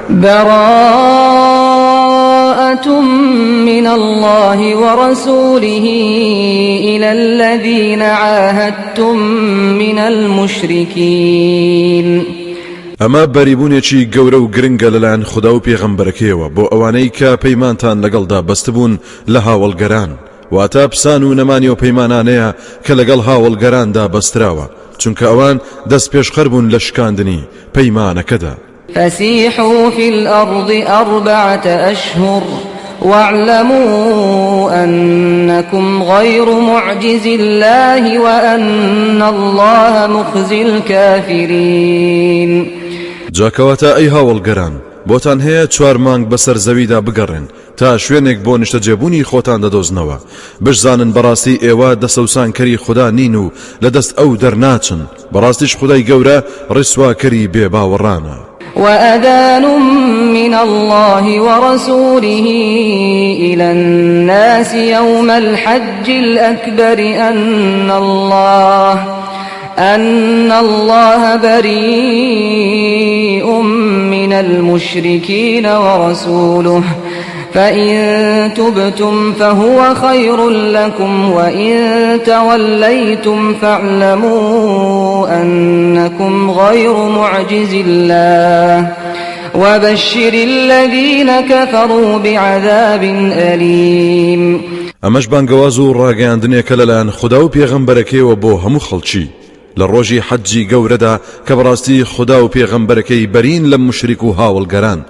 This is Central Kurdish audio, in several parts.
براءة من الله ورسوله إلى الذين عاهدتم من المشركين. ئەمە بەریبوونێکی گەورە و گرنگە لەلایەن خوددا و پێغەمبەرەکەیەوە بۆ ئەوانەی کە پەیمانتان لەگەڵدا بەستبوون لە هاوڵگەران، واتە پسان و نەمانی و پەیمانانەیە کە لەگەڵ هاوڵگەراندا بەستراوە، چونکە ئەوان دەست پێشخەر بوون لە شکاندنی پەیمانەکەدا. فسيحوا في الأرض 4 أشهر واعلموا أنكم غير معجز الله وأن الله مخزي الكافرين. جاکەواتە ئەی هاوڵگەران، بۆتان هەیە 4 مانگ بەسەر زەویدا بگەڕێن تا شوێنێک بۆ نیشتەجێبوونی خۆتان دەدۆزنەوە، بشزانن بەڕاستی ئێوە دەسەوسانکەری خوددا نین و لەدەست ئەو دەرناچن، بەڕاستیش خودای گەورە ڕسواکەری بێباوەڕانە. وأذان من الله ورسوله إلى الناس يوم الحج الأكبر أن الله بريء من المشركين ورسوله فإن تبتم فهو خير لكم وإن توليتم فاعلموا أنكم غير معجز الله وبشر الذين كفروا بعذاب أليم. ئەمەش بانگەواز و ڕاگەیاندنێکە لەلایەن خوددا و پێغەمبەرەکەیەوە بۆ هەموو خەڵکی لە ڕۆژی حەجی گەورەدا کە بەڕاستی خوددا و پێغەمبەرەکەی بەرین لە مشریک و هاوڵگەران.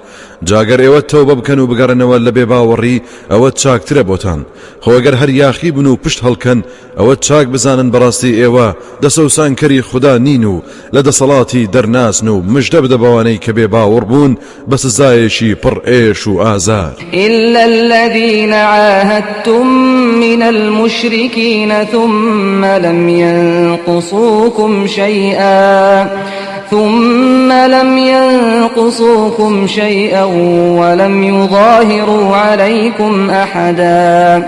جاگەر ئێوە تەوبە بکەن و بگەڕنەوە لە بێباوەڕی ئەوە چاکترە بۆتان، خۆگەر هەر یاخی بن و پشت هەڵکەن ئەوە چاک بزانن بەڕاستی ئێوە دەسەوسانکەری خوددا نین و لە دەسەڵاتی دەرناسن و مژدە بدە بەوانەی کە بێباوەڕ بوون بە سزایەکی پڕ ئێش و ئازار. إلا الذين عاهدتم من المشركين ثم لم ينقصوكم شيئا ولم يظاهروا عليكم أحدا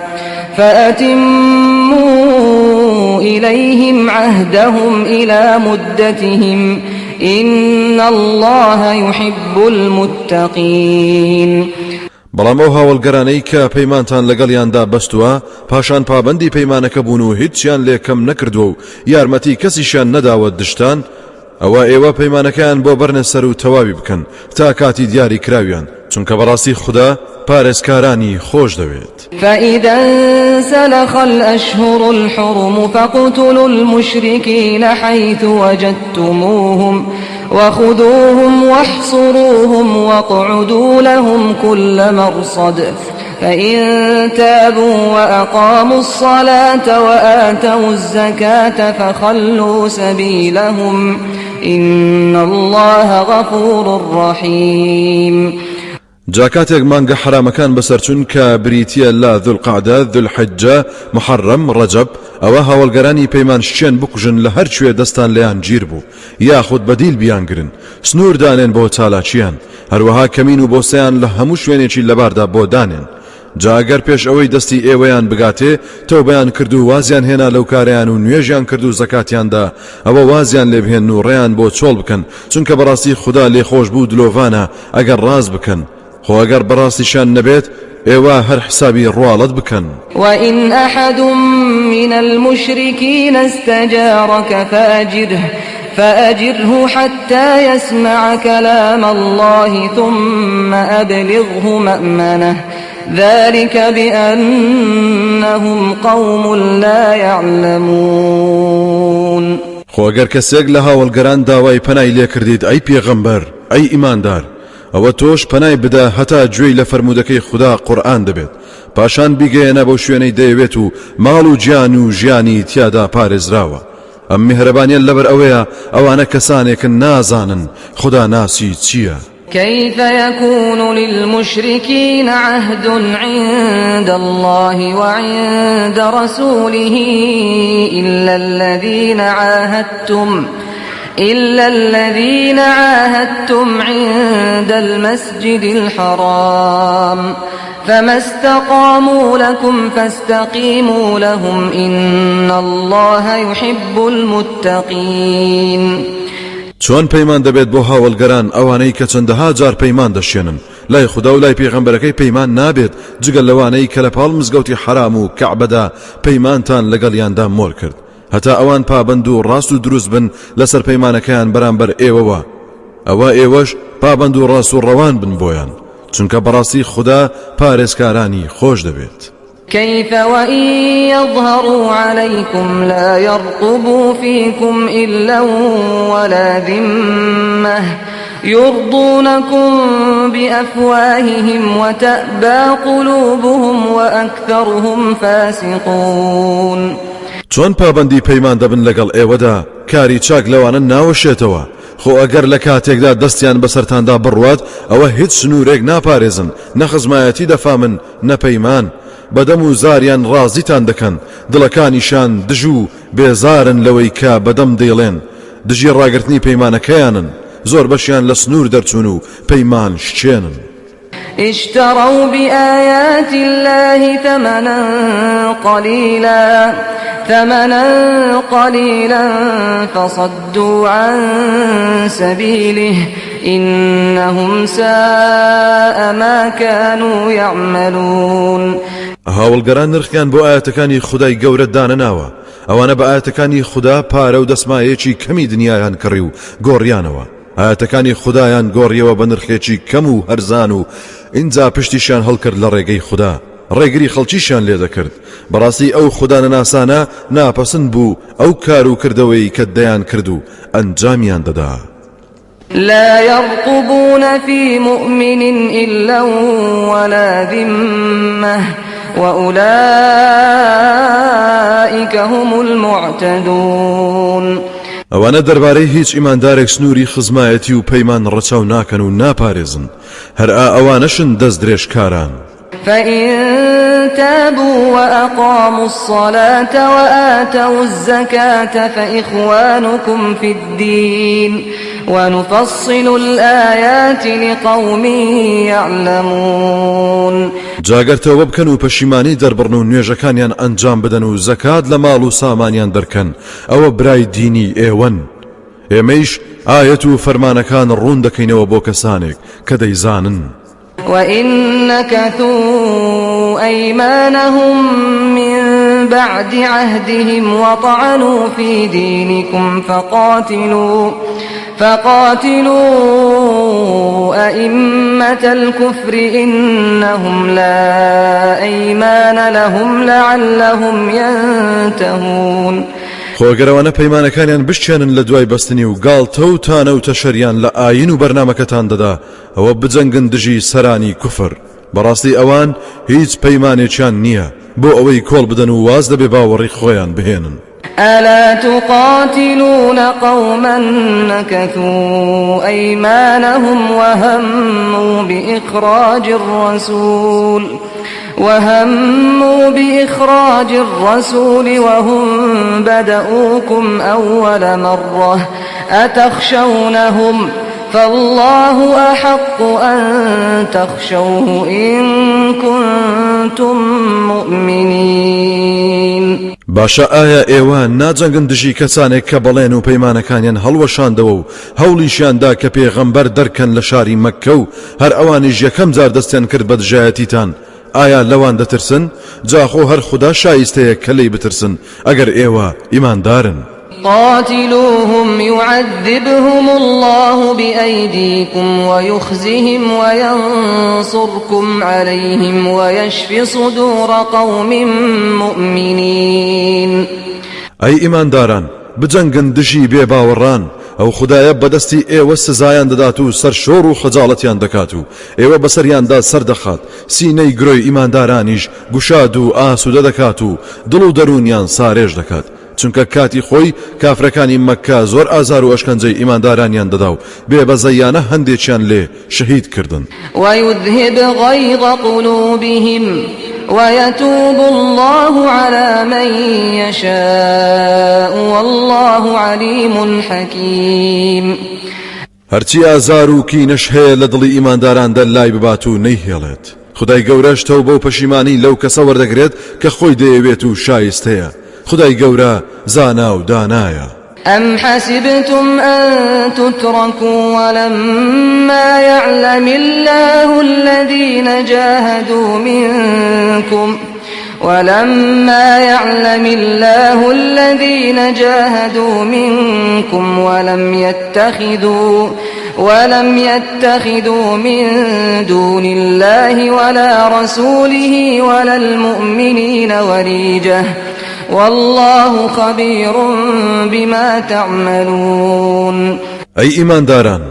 فأتموا إليهم عهدهم إلى مدتهم إن الله يحب المتقين. بەڵام ئەو هاوڵگەرانەی کە پەیمانتان لەگەڵیاندا بەستووە پاشان پابەندی پەیمانەکە بوون و هیچیان لێکەم نەکردووە و یارمەتی کەسیشان نەداوە دشتان، ئەوە ئێوە پەیمانەکەیان بۆ بەرنە سەر و تەواوی بکەن تا کاتی دیاری کراویان، چونکە بەڕاستی خوددا پارێزکارانی خۆش دەوێت. فإذا انسلخ الأشهر الحرم فاقتلوا المشركين حيث وجدتموهم وخذوهم واحصروهم واقعدوا لهم كل مرصد فإن تابوا وأقاموا الصلاة وآتوا الزكاة فخلوا سبيلهم إن الله غفور رحيم. جاکاتێک مانگە حرامەکان بەسەرچون کە بریتیە لە ذوالقعدە، ذوالحجە، محەڕەم، ڕەجەب، ئەوە هاوڵگەرانی پەیمان شچێن بکوژن لە هەر کوێ دەستان لەیان گیر بوو یاخود بەدیل بیانگرن، سنوور دانێن بۆ چالاکیان، هەروەها کەمین و بۆسەیان لە هەموو شوێنێکی لەباردا بۆ دانێن. جاگەر پێش ئەوەی دەستی ئێوەیان بگاتێ تەوبەیان کرد و وازیان هێنا لەو کارەیان و نوێژیان کرد و زەکاتیاندا، ئەوە وازیان لێ بهێن و ڕێیان بۆ چۆڵ بکەن، چونکە بەڕاستی خوددا لێخۆش بوو دلۆڤانە ئەگەر ڕاز بکەن، خۆ ئەگەر بەڕاستیشان نەبێت ئێوە هەر حسابی ڕواڵەت بکەن. وإن أحد من المشركين استجارك فأجره حتى يسمع كلام الله ثم أبلغه مأمنه ذلك بأنهم قوم لا يعلمون. خۆ ئەگەر کەسێک لە هاوڵگەران داوای پەنای لێ کردیت ئەی پێغەمبەر، ئەی ئیماندار، ئەوە تۆش پەنای بدە هەتا گوێی لە فەرمودەکەی خوددا قورئان دەبێت، پاشان بیگەیەنە بەو شوێنەی دەیەوێت و ماڵ و گیان و ژیانی تیادا پارێزراوە. ئەم میهرەبانیە لەبەر ئەوەیە ئەوانە کەسانێکن نازانن خوددا ناسی چییە. كيف يكون للمشركين عهد عند الله وعند رسوله إلا الذين عاهدتم عند المسجد الحرام فما استقاموا لكم فاستقيموا لهم إن الله يحب المتقين. چۆن پەیمان دەبێت بۆ هاوڵگەران ئەوانەی کە چەندەها جار پەیمان دەشێنن لای خوددا و لای پێغەمبەرەکەی پەیمان نابێت جگەل لەوانەی کە لە پاڵ مزگەوتی حرام و کەعبەدا پەیمانتان لەگەڵیاندا مۆر کرد هەتا ئەوان پابند و ڕاست و دروست بن لەسەر پەیمانەکەیان بەرامبەر ئێوەوە ئەوە ئێوەش پابند و ڕاست و ڕەوان بن بۆیان چونکە بەڕاستی خوددا پارێزکارانی خۆش دەبێت. كيف وإن يظهروا عليكم لا يرقبوا فيكم إلا ولا ذمة يرضونكم بأفواههم وتأبى قلوبهم وأكثرهم فاسقون. چۆن پابندی پەیمان دەبن لەگەڵ ئێوەدا کاری چاک لەوانە ناوەشێتەوە خۆ ئەگەر لە کاتێکدا دەستیان بەسەرتاندا بڕوات ئەوە هیچ سنوورێک ناپارێزن نەخزمایەتی دەفامن نەپەیمان بەدەم و زاریان ڕازیتان دەکەن دڵەکانیشان دژ و بێزارن لەوەی کە بەدەم دەیڵێن دژی ڕاگرتنی پەیمانەکەیانن زۆر بەشیان لە سنوور دەرچوون و پەیمان شچێنن. اشتروا بآيات الله ثمنا قليلا فصدوا عن سبيله إنهم ساء ما كانوا يعملون. هاوڵگەران نرخیان بۆ ئاەتەکانی خودای گەورە دانەناوە ئەوانە بە ئاەتەکانی خوددا پارە و دەسمایەکی کەمی دنیایان کڕی و گۆڕیانەوە ئاەتەکانی خودایان گۆڕیەوە بە نرخێکی کەم و هەرزان و ئینجا پشتیشان هەڵکرد لە ڕێگەی خوددا ڕێگری خەڵکیشان لێ دەکرد بەڕاستی ئەو خوددانەناسانە ناپەسند بوو ئەو کار و کردەوەی کە دەیان کرد و ئەنجامیان دەدا. لا يرقبون في مؤمن إلا ولا ذمة وأولئك هم المعتدون. ئەوانە دەربارەی هیچ ئیماندارێک سنووری خزمایەتی و پەیمان ڕەچاو ناکەن و ناپارێزن هەر ئەوانەشن دەست درێژکاران. فإن تابوا وأقاموا الصلاة وآتوا الزكاة فإخوانكم في الدين ونفصل الآيات لقوم يعلمون. جاگەرتەوە بکەن و پەشیمانی دەربڕن و نوێژەکانیان ئەنجام بدەن و زەکات لە ماڵ و سامانیان دەرکەن ئەوە برای دینی ئێوەن ئێمەیش ئایەت و فەرمانەکان ڕوون دەکەینەوە بۆ کەسانێک کە دەیزانن. وإن نكثوا أيمانهم من بعد عهدهم وطعنوا في دينكم فقاتلوا أئمة الكفر إنهم لا أيمان لهم لعلهم ينتهون. خۆگەرەوانە پەیمانەکانیان بشێنن لە دوای بەستنی و گاڵتە و تانە و تەشەریان لە ئاین و بەرنامەکەتان دەدا ئەوە بجەنگن دژی سەرانی کوفر بەڕاستی ئەوان هیچ پەیمانێکیان نییە بۆ ئەوەی کۆڵ بدەن و واز دەبێ باوەڕی خۆیان بهێنن. ألا تقاتلون قوما نكثوا أيمانهم وهموا بإخراج الرسول وهم بدؤوكم أول مرة أتخشونهم فالله أحق أن تخشوه إن كنتم مؤمنين. باشە ئایا ئێوە ناجەنگن دژی کەسانێک کە بەڵێن و پەیمانەکانیان هەڵوەشاندەوە و هەوڵیشیاندا کە پێغەمبەر دەرکەن لە شاری مەککە و هەر ئەوانیش یەکەم جار دەستیان کرد بە دژایەتیتان ئایا لەوان دەترسن جاخۆ هەر خوددا شایستەیە کە لێی بترسن ئەگەر ئێوە ئیماندارن. قاتلوهم يعذبهم الله بأيديكم ويخزهم وينصركم عليهم ويشفي صدور قوم مؤمنين. أي إيمان داران بجنگن دژی بێ باوەڕان ئەو خودایە بەدەستی ئێوە سزایان دەدات و سەرشۆڕ و خەجاڵەتیان دەکات و ئێوە بەسەریاندا سەردەخات سینەی گرۆی ئیماندارانیش گوشاد و ئاسوودە دەکات و دڵ و دەرونیان سارێژ دەکات چونکە کاتی خۆی کافرەکانی مەککە زۆر ئازار و ئەشکەنجەی ئیماندارانیان دەدا و بێبەزەیانە هەندێکیان لێ شەهید کردن. ويذهب غيظ قلوبهم ويتوب الله على من يشاء والله عليم حكيم. هەرچی ئازار و کینەش هەیە لە دڵی ئیمانداراندا لای ببات و نەیهێڵێت خدای گەورەش تەوبە و پەشیمانی لەو کەسە وەردەگرێت کە خۆی دەیەوێت و شایستەیە خدای گەورە زانا و دانایە. أم حسبتم أن تتركوا ولما يعلم الله الذين جاهدوا منكم ولم يتخذوا من دون الله ولا رسوله ولا المؤمنين وليجة والله خبير بما تعملون. أي إيمان داران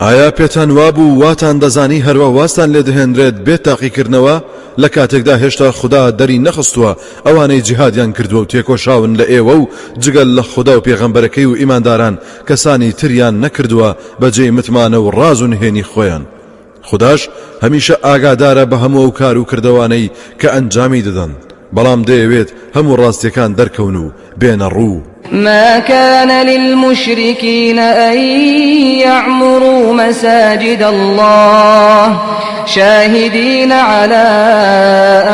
ئایا پێتان وابوو واتان دەزانی هەروە واستان لێ دەهێنرێت بێت تاقیکردنەوە لە کاتێکدا هێشتا خوددا دەری نەخستووە ئەوانەی جیهادیان کردووە و تێکۆشاون لە ئێوە و جگەل لە خوددا و پێغەمبەرەکەی و ئیمانداران کەسانی تریان نەکردووە بەجێی متمانە و ڕاز و نهێنی خۆیان. خودداش هەمیشە ئاگادارە بە هەموو کار و کردەوانەی کە ئەنجامی دەدەن، بەڵام دەیەوێت هەموو ڕاستیەکان دەرکەون و بێنە ڕوو. ما كان للمشركين أن يعمروا مساجد الله شاهدين على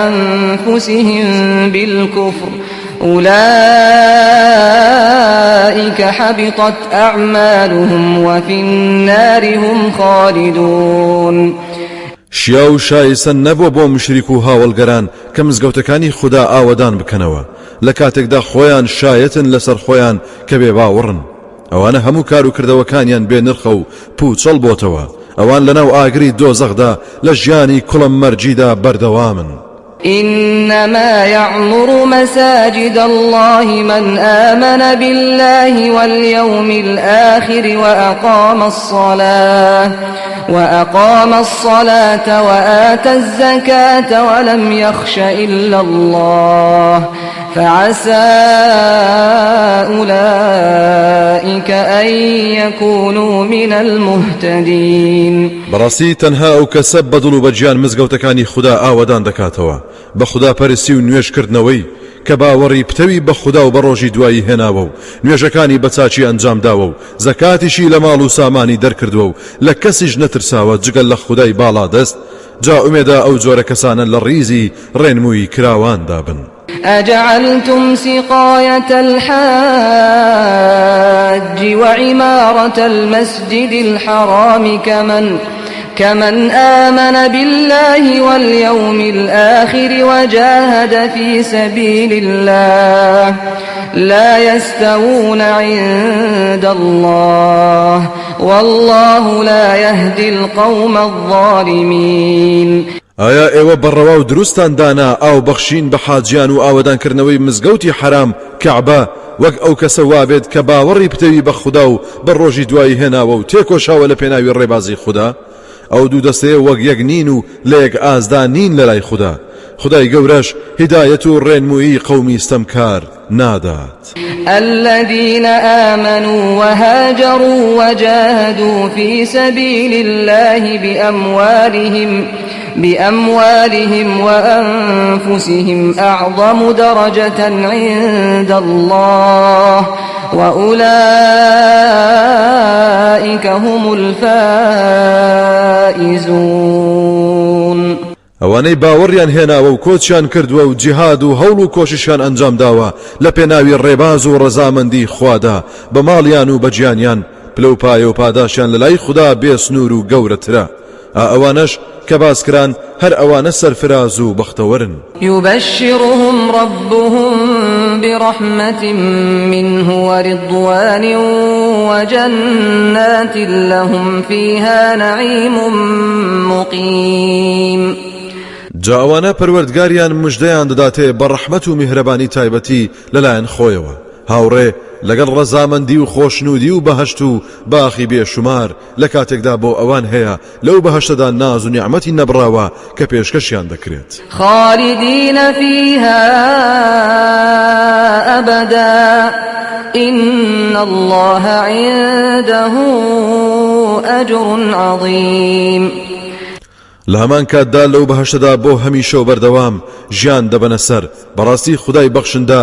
أنفسهم بالكفر أولئك حبطت أعمالهم وفي النار هم خالدون. شیا و شایسەن نەبووە بۆ مشریک و هاوڵگەران کە مزگەوتەکانی خوددا ئاوەدان بکەنەوە لە کاتێکدا خۆیان شایەتن لەسەر خۆیان کە بێ باوەڕن. ئەوانە هەموو کار و کردەوەکانیان بێ نرخە و پوچەڵ بۆتەوە. ئەوان لەناو ئاگری دۆزەخدا لە ژیانی کوڵم مەرجیدا بەردەوامن. إنما يعمر مساجد الله من آمن بالله واليوم الآخر وأقام الصلاة وآتى الزكاة ولم يخش إلا الله فعسى أولئك أن يكونوا من المهتدين. بەڕاستی تەنها ئەو کەسە بەدڵ و بەجیان مزگەوتەکانی خوددا ئاوەدان دەکاتەوە بە خوددا پەرستی و نوێژکردنەوەی کە باوەڕی پتەوی بە خوددا و بە ڕۆژی دوایی هێناوە و نوێژەکانی بە چاچی ئەنجام داوە و زەکاتیشی لە ماڵ و سامانی دەرکردووە و لە کەسیش نەترساوە جگەل لە خودای باڵا دەست، جا ئومێدا ئەو جۆرە کەسانە لە ڕیزی ڕێنمووی کراواندا بن. أجعلتم سقاية الحاج وعمارة المسجد الحرام كمن آمن بالله واليوم الآخر وجاهد في سبيل الله لا يستوون عند الله والله لا يهدي القوم الظالمين. ئایا ئێوە بەڕەوا و دروستان دانا ئاو بەخشین بە حاجیان و ئاوەدانکردنەوەی مزگەوتی حرام کەعبە وەک ئەو کەسە وابێت کە باوەڕی پتەوی بە خوددا و بە ڕۆژی دوایی هێناوە و تێکۆشاوە لە پێناوی ڕێبازی خوددا؟ ئەو دوو دەستەیە وەک یەک نین و لە یەک ئازدا نین لە لای خوددا. خدای گەورەش هیدایەت و ڕێنمووی قەومی ستەمکار نادات. الذين آمنوا وهاجروا وجاهدوا في سبيل الله بأموالهم وأنفسهم أعظم درجة عند الله وأولئك هم الفائزون. ئەوانەی باوەڕیان هێناوە و کۆچیان کردووە و جیهاد و هەوڵ و کۆشیشیان ئەنجام داوە لە پێناوی ڕێباز و ڕەزامەندی خوادا بە ماڵیان و بەجیانیان پلە و پایە و پاداشیان لە لای خوددا بێسنوور و گەورەترە. ئەوانەش کە باسکران هەر ئەوانە سەرفراز و بەختەوەرن. يبشرهم ربهم برحمة منه ورضوان وجنات لهم فيها نعيم مقيم. جاوانە پەروەردگاریان مژدەیان دەداتێ بە ڕەحمەت و میهرەبانی تایبەتی لەلایەن خۆیەوە، هاوڕێ لەگەڵ ڕەزامەندی و خۆشنودی و بەهەشت و باخی بێشومار لە کاتێکدا بۆ ئەوان هەیە لەو بەهەشتەدا ناز و نیعمەتی نەبراوە کە پێشکەشیان دەکرێت. خالدین فيها أبدا إن الله عنده أجر عظيم. لە هەمان کاتدا لەو بەهەشتەدا بۆ هەمیشە و بەردەوام ژیان دەبەنە سەر، بەڕاستی خودای بەخشندە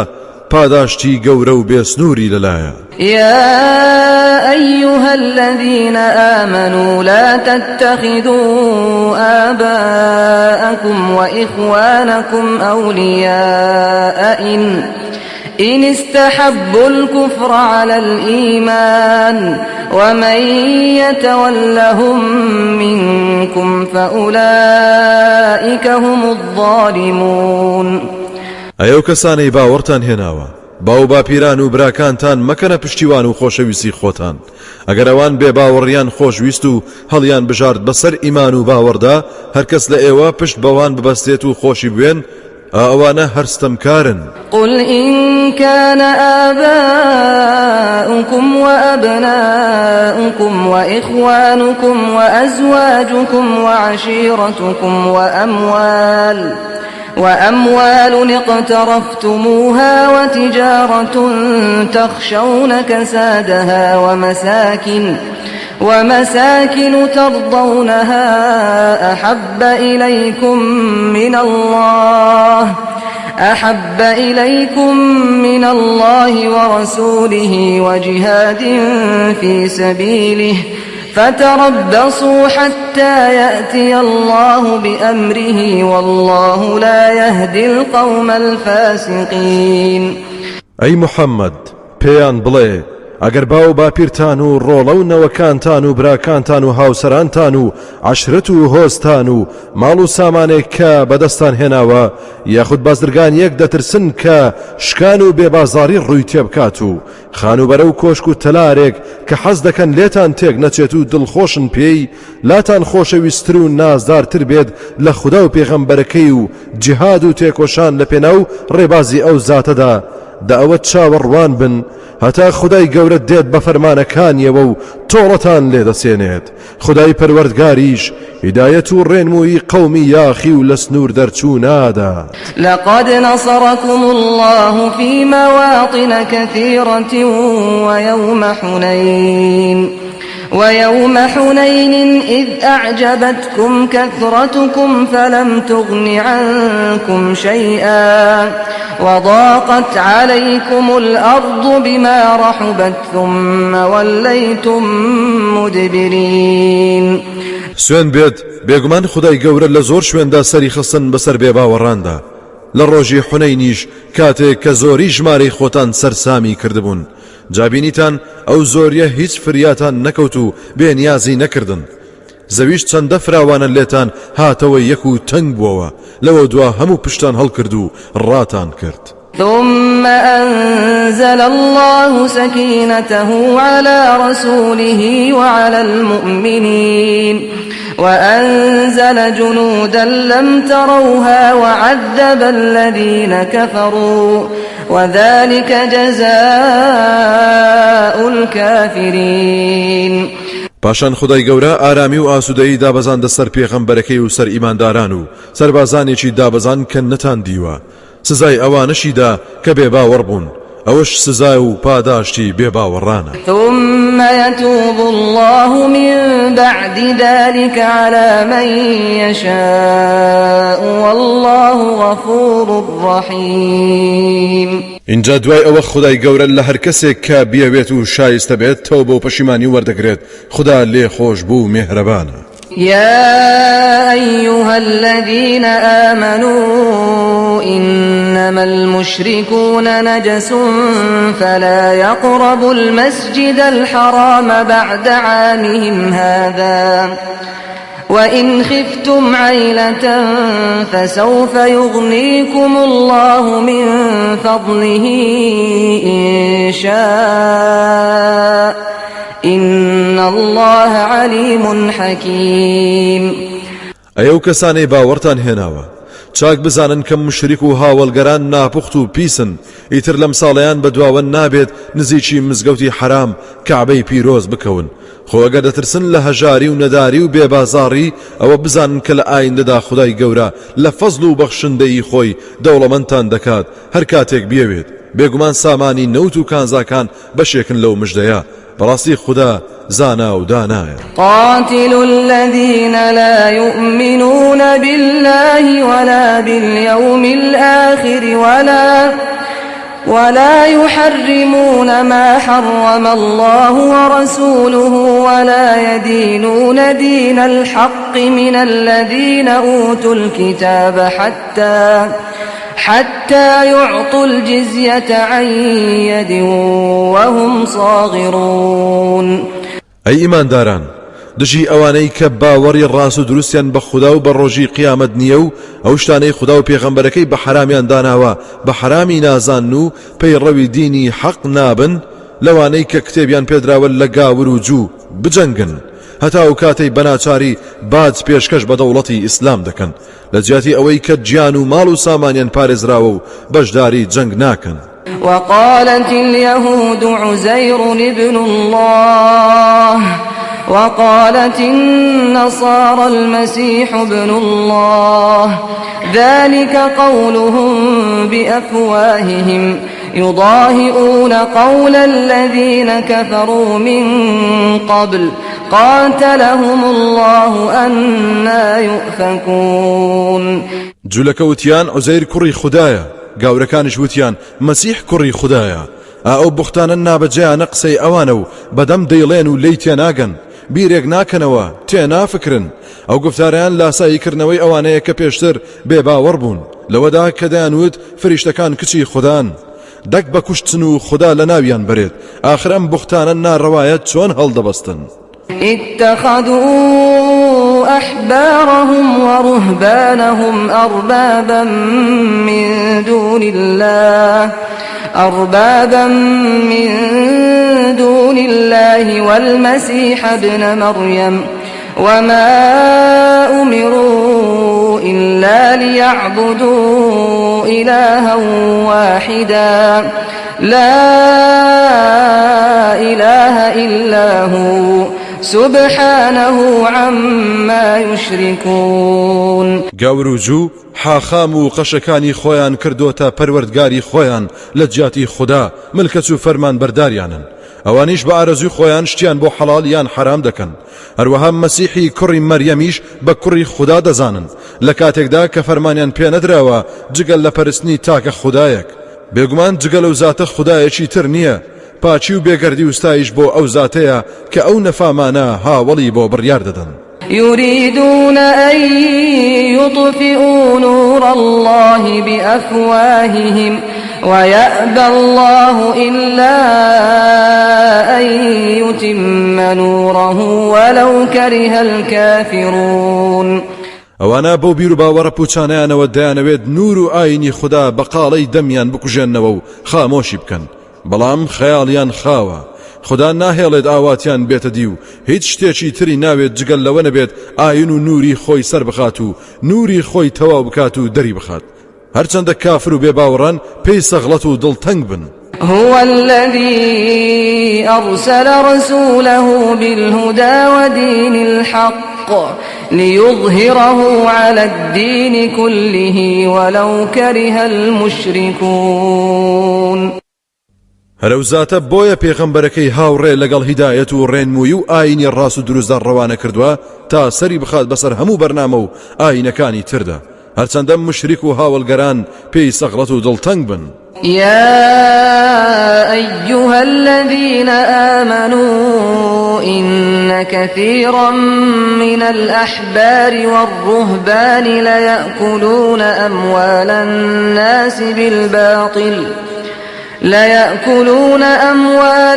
پاداشتی گەورە و بێسنووری لەلایە. يا أيها الذين آمنوا لا تتخذوا آباءكم وإخوانكم أولياء إن استحبوا الكفر على الإيمان ومن يتولهم منكم فأولئك هم الظالمون. ئەو کەسانەی باوەڕتان هێناوە باو باپیران و براکانتان مەکەنە پشتیوان و خۆشەویستی خۆتان ئەگەر ئەوان بێ باوەڕیان خۆشویست و هەڵیان بژارد بەسەر ئیمان و باوەڕدا هەرکەس لە ئێوە پشت بەوان ببەستێت و خۆشی بوێن ئەوانە هەرستەمکارن. قل إن كان آباؤكم وأبناؤكم وإخوانكم وأزواجكم وعشيرتكم وأموال اقترفتموها وتجارة تخشون كسادها ومساكن ترضونها أحب إليكم من الله ورسوله وجهاد في سبيله فتربصوا حتى يأتي الله بأمره والله لا يهدي القوم الفاسقين. أي محمد پێیان بڵێ ئەگەر باو باپیرتان و ڕۆڵە و نەوەکانتان و براکانتان و هاوسەرانتان و عەشرەت و هۆزتان و ماڵ و سامانێک کە بەدەستان هێناوە یاخود بازرگان یەک دەترسن کە شکان و بێبازاری ڕووی تێبکات و خانوبەرە و کۆشک و تەلارێک کە حەز دەکەن لێتان تێک نەچێت و دڵخۆشن پێی لاتان خۆشەویستتر و نازدارتر بێت لە خودا و پێغەمبەرەکەی و جیهاد و تێکۆشان لە پێناو ڕێبازی ئەو زاتەدا دا ئەوە چاوەڕوان بن هەتا خدای گەورە دێت بە فەرمانەکانیەوە و تۆڕەتان لێدەسێنێت. خدای پەروەردگاریش هیدایەت و ڕێنمووی قەومی یاخی و لە سنوور دەرچوو نادا. لقد نصركم الله في مواطن كثيرة ويوم حنين إذ أعجبتكم كثرتكم فلم تغن عنكم شيئا وضاقت عليكم الأرض بما رحبت ثم وليتم مدبرين. سوێن بێت بێگومان خدای گەورە لە زۆر شوێندا سەری خستن بەسەر بێباوەڕاندا لە ڕۆژی حونەینیش کاتێک کە زۆری ژمارەی خۆتان سەرسامی کردبوون جابینیتان ئەو زۆریە هیچ فریاتان نەکەوت و بێنیازی نەکردن. زەویش چەندە فراوانە لێتان هاتەوە یەک و تەنگ بووەوە لەوە دوا هەموو پشتان هەڵکرد و ڕاتان کرد. ثم أنزل الله سكينته على رسوله وعلى المؤمنين وأنزل جنودا لم تروها وعذب الذين كفروا وذلك جزاء الكافرين. پاشان خدای گەورە ئارامی و ئاسوودەیی دابەزاندە سەر پێغەمبەرەکەی و سەر ئیمانداران و سەربازانێکی دابەزان کە نەتان دیوە سزای ئەوانەشیدا کە بێباوەڕ بوون ئەوەش سزای و پاداشتی بێباوەڕانە. ثم يتوب الله من بعد ذلك على من يشاء والله غفور رحيم. اینجا دوای ئەوە خدای گەورە لە هەر کەسێک کە بیەوێت و شایستە بێت تەوبە و پەشیمانی وەردەگرێت خدا لێ خۆش بوو مێهرەبانە. يا أيها الذين آمنوا إنما المشركون نجس فلا يقربوا المسجد الحرام بعد عامهم هذا وإن خفتم عيلة فسوف يغنيكم الله من فضله إن شاء إن الله عليم حكيم. ئەو کەسانەی باوەڕتان هێناوە چاک بزانن کە مشریک و هاوڵگەران ناپوخت و پیسن ئیتر لەم ساڵەیان بەدواوە نابێت نزیکی مزگەوتی حرام کەعبەی پیرۆز بکەون. خۆ ئەگەر دەترسن لە هەژاری و نەداری و بێبازاڕی ئەوە بزانن کە لە ئایندەدا خدای گەورە لە فەزڵ و بەخشندەی خۆی دەوڵەمەندتان دەکات هەر کاتێک بیەوێت. بێگومان سامانی نەوت و کانزاکان بەشێکن لەو مژدەیە بەڕاستی خدا زانا و دانایە. قاتلوا الذين لا يؤمنون بالله ولا باليوم الآخر ولا يحرمون ما حرم الله ورسوله ولا يدينون دين الحق من الذين أوتوا الكتاب حتى يعطوا الجزية عن يد وهم صاغرون. أي إيمان داران دژی ئەوانەی کە باوەڕی ڕاست و دروستیان بە خوددا و بە ڕۆژی قیامەت نییە و ئەو شتانەی خوددا و پێغەمبەرەکەی بە حرامیان داناوە بە حرامی نازان و پەیڕەوی دینی حەق نابن، لەوانەی کە کتێبیان پێدراوە لە گاور و جوو بجەنگن هەتا و کاتەی بەناچاری باج پێشکەش بە دەوڵەتی ئیسلام دەکەن لە جیاتی ئەوەی کە گیان و ماڵ و سامانیان پارێزراوە و بەشداری جەنگ ناکەن. وقالت اليهود عزير ابن الله وقالت النصارى المسيح ابن الله ذلك قولهم بأفواههم يضاهئون قول الذين كفروا من قبل قاتلهم الله أنا يؤفكون. جولەکە وتیان عوزەیر کوڕی خوددایە، گاورەکانیش وتیان مەسیح کوڕی خوددایە. ئەو بوختانە نابەجێیانە قسەی ئەوانە و بەدەم دەیڵێن و لی تێناگەن، بیرێک ناکەنەوە، تێنافکرن. ئەو گفتاریان لاساییکردنەوەی ئەوانەیە کە پێشتر بێباوەڕ بوون لەوەدا کە دەیانوت فریشتەکان کچی خوددان، دەک بە کوشتن و خوددا لە ناویان بەرێت. ئاخر ئەم بوختانە ناڕەوایەت چۆن هەڵدەبەستن؟ اتخذوا أحبارهم ورهبانهم أربابا من دون الله والمسيح ابن مريم وما أمروا إلا ليعبدوا إلها واحدا لا إله إلا هو سبحانه عما يشركون. گاور و جوو حاخام و قەشەکانی خۆیان کردوتە پەروەردگاری خۆیان لە جیاتی خوددا، ملکەت و فەرمان بەرداریانن. ئەوانیش بە ئارەزوی خۆیان شتیان بۆ حەڵال یان حرام دەکەن. هەروەها مەسیحی کوڕی مەریەمیش بە کوڕی خوددا دەزانن لە کاتێکدا کە فەرمانیان پێ نەدراوە جگەل لە پەرستنی تاکە خوددایەک. بێگومان جگەل ئەو زاتە خوددایەکی تر نییە. پاچی و بێگەردی وستایش بۆ ئەو زاتەیە کە ئەو نەفامانە هاوڵی بۆ بڕیار دەدەن. يريدون أن يطفئوا نور الله بأفواههم ويأبى الله إلا أن يتم نوره ولو كره الكافرون. ئەوانە بەو بیر و باوەڕە پوچانیانەوە دەیانەوێت نور و ئاینی خوددا بە قاڵەی دەمیان بکوژێنەوە و خامۆشی بکەن، بەڵام خەیاڵیان خاوە. خوددا ناهێڵێت ئاواتیان بێتە دی و هیچ شتێکی تری ناوێت جگەل لەوە نەبێت ئاین و نوری خۆی سەر بخات و نوری خۆی تەواو بکات و دەری بخات. هەرچەندە کافر و بێباوەڕان پێی سەغڵەت و دڵتەنگ بن. هو الذي أرسل رسوله بالهدى ودين الحق ليظهره على الدين كله ولو كره المشركون. هەرەو زاتە بۆیە پێغەمبەرەکەی هاوڕێ لەگەڵ هیدایەت و ڕێنمووی و ئاینی ڕاست و دروستدا ڕەوانە کردووە تا سەری بخات بەسەر هەموو بەرنامە و ئاینەکانی تردا، هەرچەندە مشریک و هاوڵگەران پێی سەغڵەت و دڵتەنگ بن. يا أيها الذين آمنوا إن كثيرا من الأحبار والرهبان ليأكلون أموال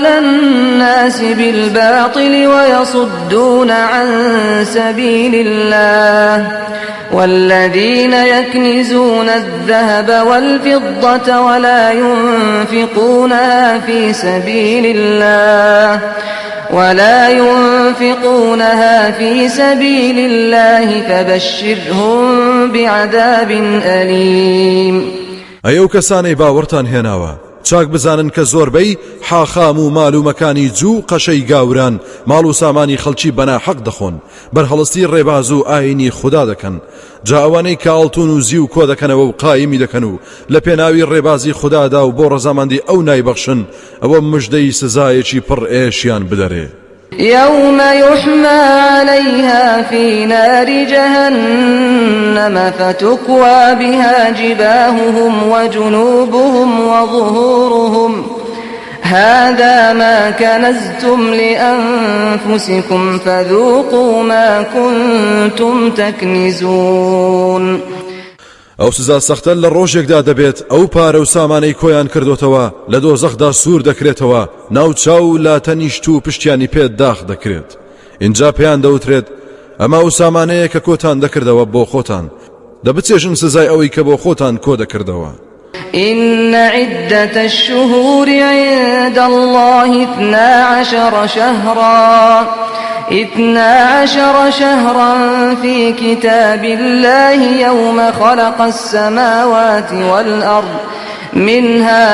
الناس بالباطل ويصدون عن سبيل الله والذين يكنزون الذهب والفضة ولا ينفقونها في سبيل الله فبشرهم بعذاب أليم. ئەو کەسانەی باوەڕتان هێناوە چاک بزانن کە زۆربەی حاخام و مال و مەکانی جوو قەشەی گاوران ماڵ و سامانی خەڵکی بەناحەق دەخۆن، بەرهەڵستی ڕێباز و ئاینی خوددا دەکەن. جا ئەوانەی کاڵتون و زی و کۆ دەکەنەوە و قایمی دەکەن و لە پێناوی ڕێبازی خوددادا و بۆ ڕەزامەندی ئەو نایبەخشن، ئەوە مژدەی سزایەکی پڕ ئێشیان بدەرێ. يوم يحمى عليها في نار جهنم فتكوى بها جباههم وجنوبهم وظهورهم هذا ما كنزتم لأنفسكم فذوقوا ما كنتم تكنزون. ئەو سزا سەختە لە ڕۆژێکدا دەبێت ئەو پارە و سامانەی کۆیان کردوتەوە لە دۆزەخدا سوور دەکرێتەوە ناوچاو لا تەنیشت و پشتیانی پێت داخ دەکرێت اینجا پێیان دەوترێت ئەمە ئەو سامانەیە کە کۆتان دەکردەوە بۆ خۆتان دەبچێژن سزای ئەوەی کە بۆ خۆتان کۆ دەکردەوە إن عدة الشهور عند الله 12 شهرا في كتاب الله يوم خلق السماوات والأرض منها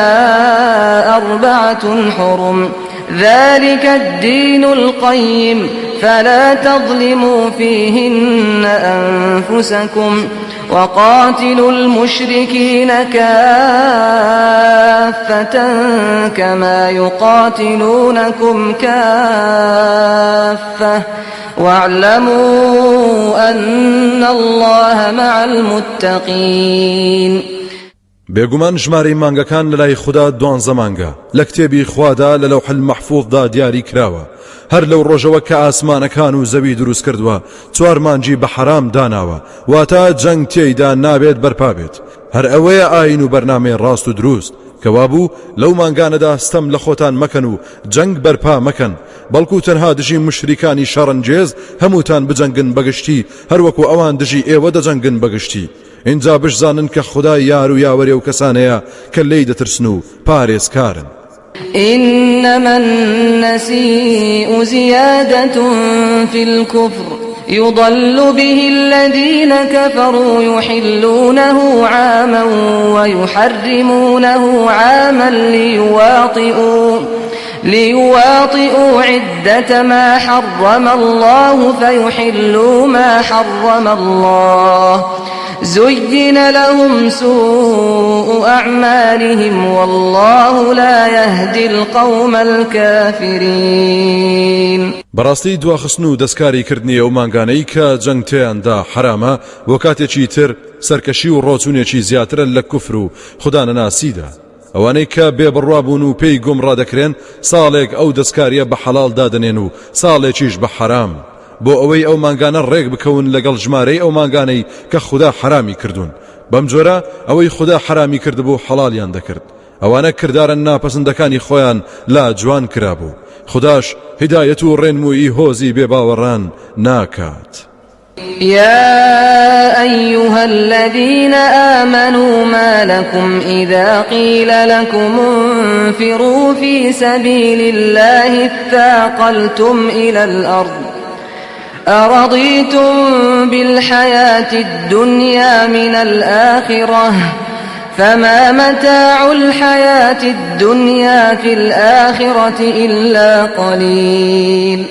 4 حرم ذلك الدين القيم فلا تظلموا فيهن أنفسكم وقاتلوا المشركين كافة كما يقاتلونكم كافة واعلموا أن الله مع المتقين بێگومان ژمارەی مانگەکان لەلای خوددا 12 مانگە لە کتێبی خوادا لە لەوح المەحفوظدا دیاری کراوە هەر لەو ڕۆژەوە کە ئاسمانەکان و زەوی دروست کردووە 4 مانجی بە حرام داناوە واتە جەنگ تێیدا نابێت بەرپا بێت هەر ئەوەیە ئاین و بەرنامەی ڕاست و دروست کەوابوو لەو مانگانەدا ستەم لە خۆتان مەکەن و جەنگ بەرپا مەکەن بەڵکو تەنها دژی مشریکانی شەڕەنجێز هەمووتان بجەنگن بەگشتی هەروەکو ئەوان دژی ئێوە دەجەنگن بەگشتی اینجا بشزانن کە خودای یار و یاوەرێ و کەسانەیە کە لێی دەترسن و پارێزکارن إنما النسيء زيادة في الكفر يضل به الذين كفروا يحلونه عاما ويحرمونه عاما ليواطئوا عدة ما حرم الله فيحلوا ما حرم الله زين لهم سوء أعمالهم والله لا يهدي القوم الكافرين بەڕاستی دواخستن و دەستکاری کردنی ئەو مانگانەی کە جەنگ تێیاندا حرامە بۆ کاتێکی تر سەرکەشی و ڕۆچوونێکی زیاترە لە کوفر و خودانەناسیدا ئەوانەی کە بێبڕوابوون و پێی گومڕا دەکرێن ساڵێک ئەو دەستکاریە بە حەڵال دادنێن و ساڵێکیش بە حرام بۆ ئەوەی ئەو مانگانە ڕێک بکەون لەگەڵ ژمارەی ئەو مانگانەی کە خوددا حرامی کردوون بەم جۆرە ئەوەی خوددا حرامی کردبوو حەڵالیان دەکرد ئەوانە کردارە ناپەسەندەکانی خۆیان لا جوان کرابوو خودداش هدایەت و ڕێنمووی هۆزی بێباوەڕان ناکات يا أيها الذين آمنوا ما لكم إذا قيل لكم انفروا في سبيل الله اثاقلتم إلى الأرض أرضيتم بالحياة الدنيا من الآخرة فما متاع الحياة الدنيا في الآخرة إلا قليل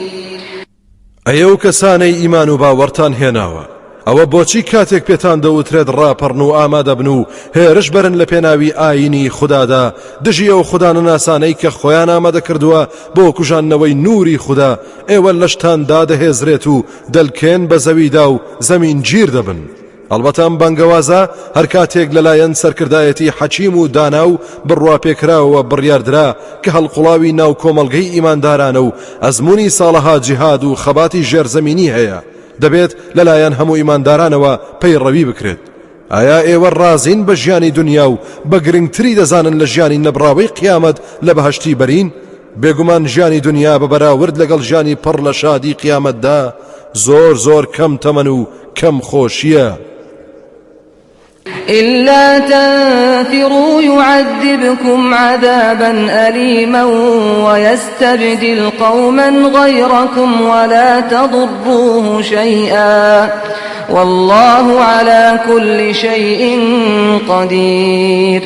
ئەیەو کەسانەی ئیمان و باوەڕتان هێناوە ئەوە بۆچی کاتێک پێتان دەوترێت ڕاپەڕن و ئامادەبن و هێرش بەرن لە پێناوی ئاینی خوددادا دژی ئەو خوددانەناسانەی کە خۆیان ئامادە کردووە بۆ کوژانەوەی نوری خوددا ئێوە لەشتاندا دەهێزرێت و دەلکێن بە زەویدا و زەمین گیر دەبن ئەلبەتە بەنگەوازە هەر کاتێک لەلایەن سەرکردایەتی حەکیم و دانا و بڕواپێکراوە بڕیاردرا کە هەڵقوڵاوی ناو کۆمەڵگەی ئیماندارانە و ئەزمموی ساڵەها جیهاد و خەباتی ژێرزەمینی هەیە دەبێت لەلایەن هەموو ئیماندارانەوە پەیڕەوی بکرێت ئایا ئێوە ڕازین بە ژیانی دنیا و بە گرنگتری دەزانن لە ژیانی نەبراوەی قیامەت لە بەهەشتی بەرین بێگومان ژیانی دنیا بە بەراورد لەگەڵ ژیانی پڕ لە شادی قیامەتدا زۆر کەم تەمەن و کەم خۆشیە إلا تنفروا يعذبكم عذابا أليما ويستبدل قوما غيركم ولا تضروه شيئا والله على كل شيء قدير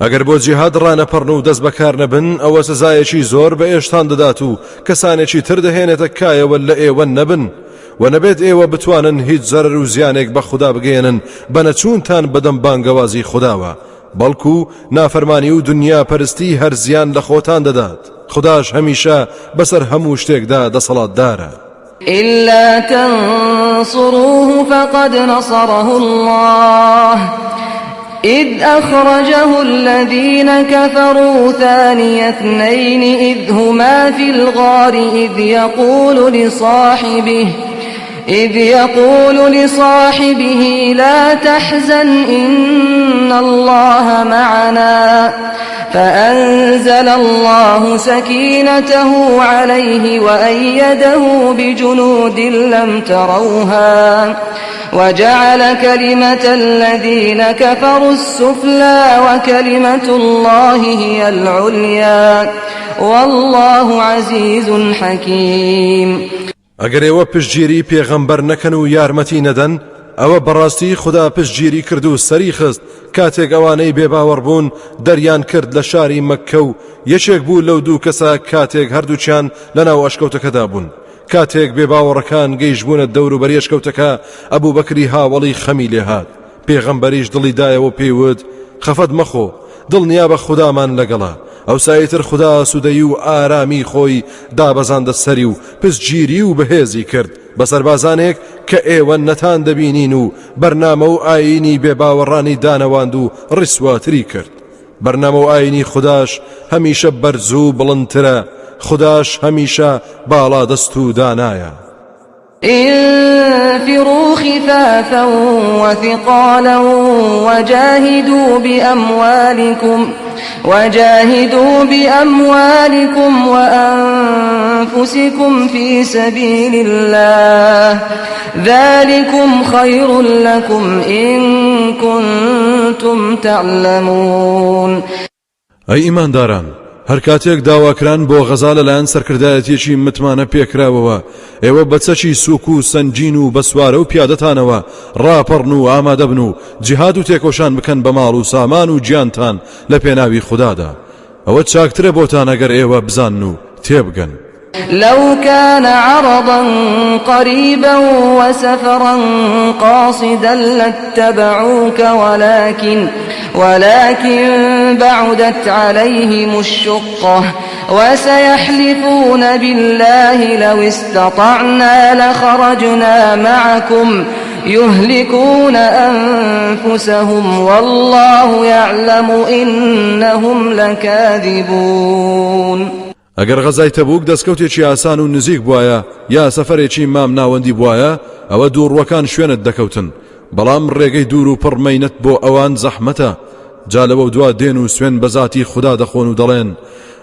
ئەگەر بۆ جیهاد ڕانەپەڕن و دەست بەکار نەبن ئەوە سزایەکی زۆر بە ئێشتان دەدات و کەسانێکی تر دەهێنێتە کایەوە لە ئێوە نەبن و نەبێت ئێوە بتوانن هیچ زەرر و زیانێک بە خوددا بگەێنن بە نەچوونتان بەدەم بانگەوازی خودداوە بەڵکو نافەرمانی و دنیا پەرستی هەر زیان لە خۆتان دەدات خودداش هەمیشە بەسەر هەموو شتێکدا دەسەڵاتدارە إلا تنصروه فقد نصره الله إذ أخرجه الذين كفروا ثاني اثنين إذ هما في الغار إذ يقول لصاحبه لا تحزن إن الله معنا فأنزل الله سكينته عليه وأيده بجنود لم تروها وجعل كلمة الذين كفروا السفلى وكلمة الله هي العليا والله عزيز حكيم. ئەگەر ئێوە پشتگیری پێغەمبەر نەکەن و یارمەتی نەدەن ئەوە بەڕاستی خدا پشتگیری کرد و سەری خست کاتێک ئەوانەی بێباوەڕ بوون دەریان کرد لە شاری مەککە و یەکێک بوو لەو دوو کەسە کاتێک هەردووچیان لەناو ئەشکەوتەکەدا بوون. کاتێک بێباوەڕەکان گەیشتبوونە دەوروبەری ئەشکەوتەکە ئەبوو بەکری هاوڵی خەمی لێهات. پێغەمبەریش دڵی دایەوە پێیوت خەفەت مەخۆ دڵنیا بە خودامان لەگەڵا. ئەو سایتر خدا سوودەی و ئارامی خۆی دابەزاندە سەری و پشتگیری و بەهێزی کرد بە سەربازانێک کە ئێوە نەتان دەبینین و بەرنامە و ئاینی بێباوەڕانی دانەواند و ڕیسواتری کرد. بەرنامە و ئاینی خوداش هەمیشە بەرز و بڵندترە، خوداش هەمیشە باڵا دەست و دانایە. انفروا خفافا وثقالا وجاهدوا بأموالكم وأنفسكم في سبيل الله ذلكم خير لكم إن كنتم تعلمون. أي إيمان داران هەر کاتێک داواکران بۆ غەزا لەلایەن سەرکردایەتیەکی متمانە پێکراوەوە ئێوە بەچەکی سووک و سەنجین و بەسوارە و پیادەتانەوە ڕاپەڕن و ئامادە بن و جیهاد و تێکۆشان بکەن بە ماڵ و سامان و گیانتان لە پێناوی خودادا. ئەوە چاکترە بۆتان ئەگەر ئێوە بزانن و تێبگەن. لو كان عرضا قريبا وسفرا قاصدا لاتبعوك ولكن بعدت عليهم الشقة وسيحلفون بالله لو استطعنا لخرجنا معكم يهلكون أنفسهم والله يعلم إنهم لكاذبون. ئەگەر غەزای تەبوک دەستکەوتێکی ئاسان و نزیک بووایە یا سەفەرێکی مام ناوەندی بووایە ئەوە دووڕوەکان شوێنت دەکەوتن، بەڵام ڕێگەی دوور و پڕمەینەت بۆ ئەوان زەحمەتە. جا لەوە دوا دێن و سوێن بەزاتی خوددا دەخۆن و دەڵێن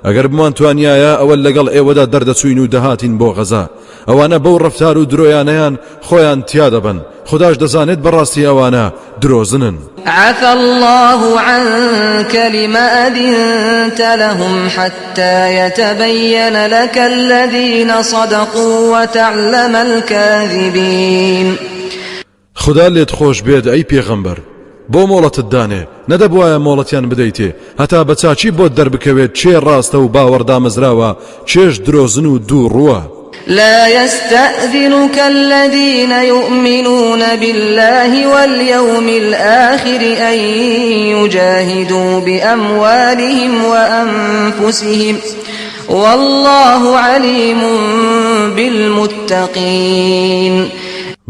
ئەگەر بمان توانایە ئەوە لەگەڵ ئێوەدا دەردەچوین و دەهاتین بۆ غەزا. ئەوانە بەو ڕەفتار و درۆیانەیان خۆیان تیا دەبن، خوداش دەزانێت بەڕاستی ئەوانە درۆزنن. عفى الله عنك لما أذنت لهم حتى يتبين لك الذين صدقوا وتعلم الكاذبين. خدا لێت خۆش بێت ئەی پێغەمبەر بۆ مۆڵەتت دانێ نەدەبوایە مۆڵەتیان بدەیتێ هەتا بە چاچی بۆت دەربکەوێت چێ ڕاستە و باوەڕدامەزراوە چێش درۆزن و دوو ڕووە. لا يستأذنك الذين يؤمنون بالله واليوم الآخر أن يجاهدوا بأموالهم وأنفسهم والله عليم بالمتقين.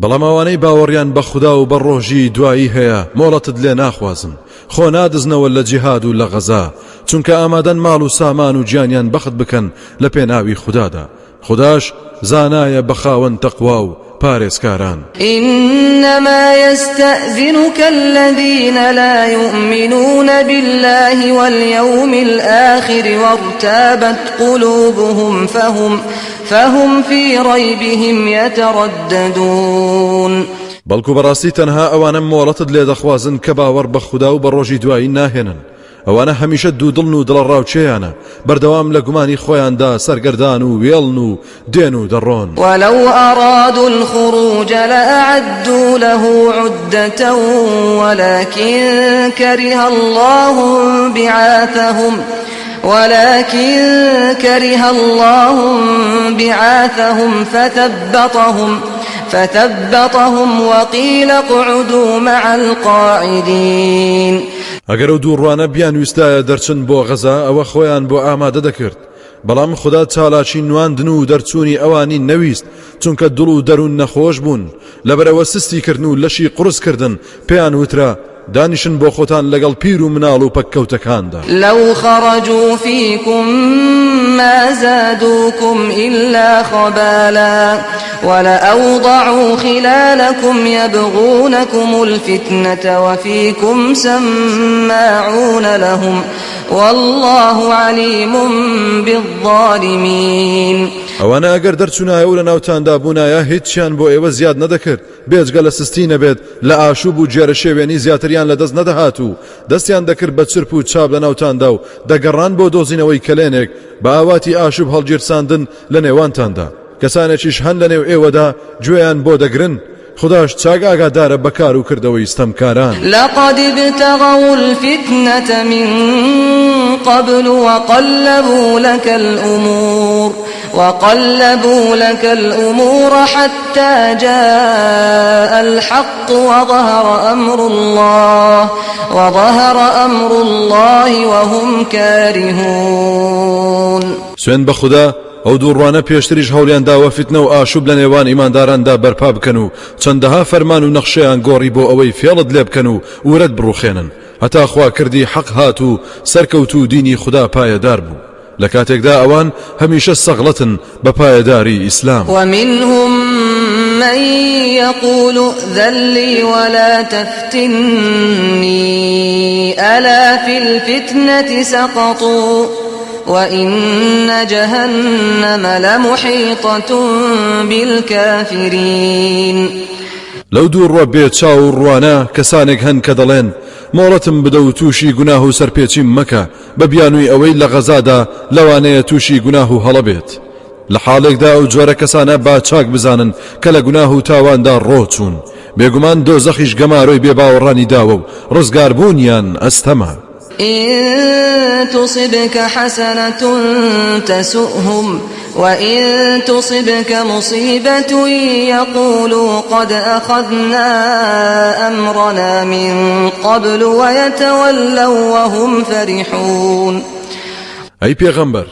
بەڵام ئەوانەی باوەڕیان بە خودا و بە ڕۆژی دوایی هەیە مۆڵەتت لێ ناخوازن، خۆ نادزنەوە لە جیهاد و لە غەزا، چونکە ئامادەن ماڵ و سامان و گیانیان بەخت بکەن لە پێناوی خودادا. خداش زانایە بە خاوەن تەقوا و پارێزکاران. إنما يستأذنك الذين لا يؤمنون بالله واليوم الآخر وارتابت قلوبهم فهم في ريبهم يترددون. بەڵکو بەڕاستی تەنها ئەوانە مۆڵەتت لێ دەخوازن کە باوەڕ بە خودا و بە ڕۆژی دوایی ناهێنن. ئەوانە هەمیشە دوودڵن و دڵڕاوچێیانە، بەردەوام لە گومانی خۆیاندا سەرگەردان و وێڵن و دێن و دەڕۆن. ولو أرادوا الخروج لأعدوا له عدة ولكن كره الله بعاثهم فثبطهم وقيل اقعدوا مع القاعدين. ئەگەر ئەو دووڕوانە بیانویستایە دەرچن بۆ غەزا ئەوە خۆیان بۆ ئامادە دەکرد، بەڵام خوددا چالاکی نواندن و دەرچوونی ئەوانی نەویست، چونکە دڵ و دەروون نەخۆش بوون، لەبەرەوە سستی کردن و لەشی قورس کردن. پێیان وترا دانیشن بۆ خۆتان لەگەڵ پیر و مناڵ و پەککەوتەکاندا. لو خرجوا فيكم ما زادوكم إلا خبالا ولأوضعوا خلالكم يبغونكم الفتنة وفيكم سماعون لهم والله عليم بالظالمين. ئەوانە ئەگەر دەرچوونایە و لە ناوتاندا بوونایە هیچیان بۆ ئێوە زیاد نەدەکرد بێجگە لە سستی نەبێت لە ئاشوب و جێرە شێوێنی زیاتریان لە دەست نەدەهات و دەستیان دەکرد بە چرپ و چاپ لە ناوتاندا و دەگەڕان بۆ دۆزینەوەی کلێنێک بە ئاواتی ئاشوب هەڵگیرساندن لە نێوانتاندا کەسانێکیش هەن لە نێو ئێوەدا گوێیان بۆ دەگرن خداش چاک ئاگادارە بەکار و کردەوەی ستەمکاران. لقد ابتغوا الفتنة من قبل وقلبوا لك الأمور حتى جاء الحق وظهر أمر الله وهم كارهون. سوێن بە خوددا ئەو دووڕوانە پێشتریش هەوڵیان داوە فتنە و ئاشوب لە نێوان ئیمانداراندا بەرپا بکەن و چەندەها فەرمان و نەخشەیان گۆڕی بۆ ئەوەی فێڵت لێ بکەن و ورەت بڕوخێنن هەتا خوا کردی حەق هات و سەرکەوت و دینی خوددا پایەدار بوو لە کاتێکدا ئەوان هەمیشە سەغڵەتن بە پایەداری ئیسلام. ومنهم من يقول ائذن لي ولا تفتني ألا في الفتنة سقطوا وإن جهنم لمحيطة بالكافرين. لو دوور ڕۆ بێت چاو و ڕوانە کەسانێک هەن کە دەڵێن مۆڵەتم بدە و تووشی گوناه و سەرپێچیم مەکە بە بیانووی ئەوەی لە غەزادا لەوانەیە تووشی گوناه و هەڵە بێت لە حاڵێکدا ئەو جۆرە کەسانە با چاک بزانن کە لە گوناه و تاواندا ڕۆچوون بێگومان دۆزەخیش گەماڕۆی بێباوەڕانی داوە و ڕزگاربوونیان ئەستەمە. إن تصبك حسنة تسؤهم وإن تصبك مصيبة يقولوا قد أخذنا أمرنا من قبل ويتولوا وهم فرحون. أي پیغمبر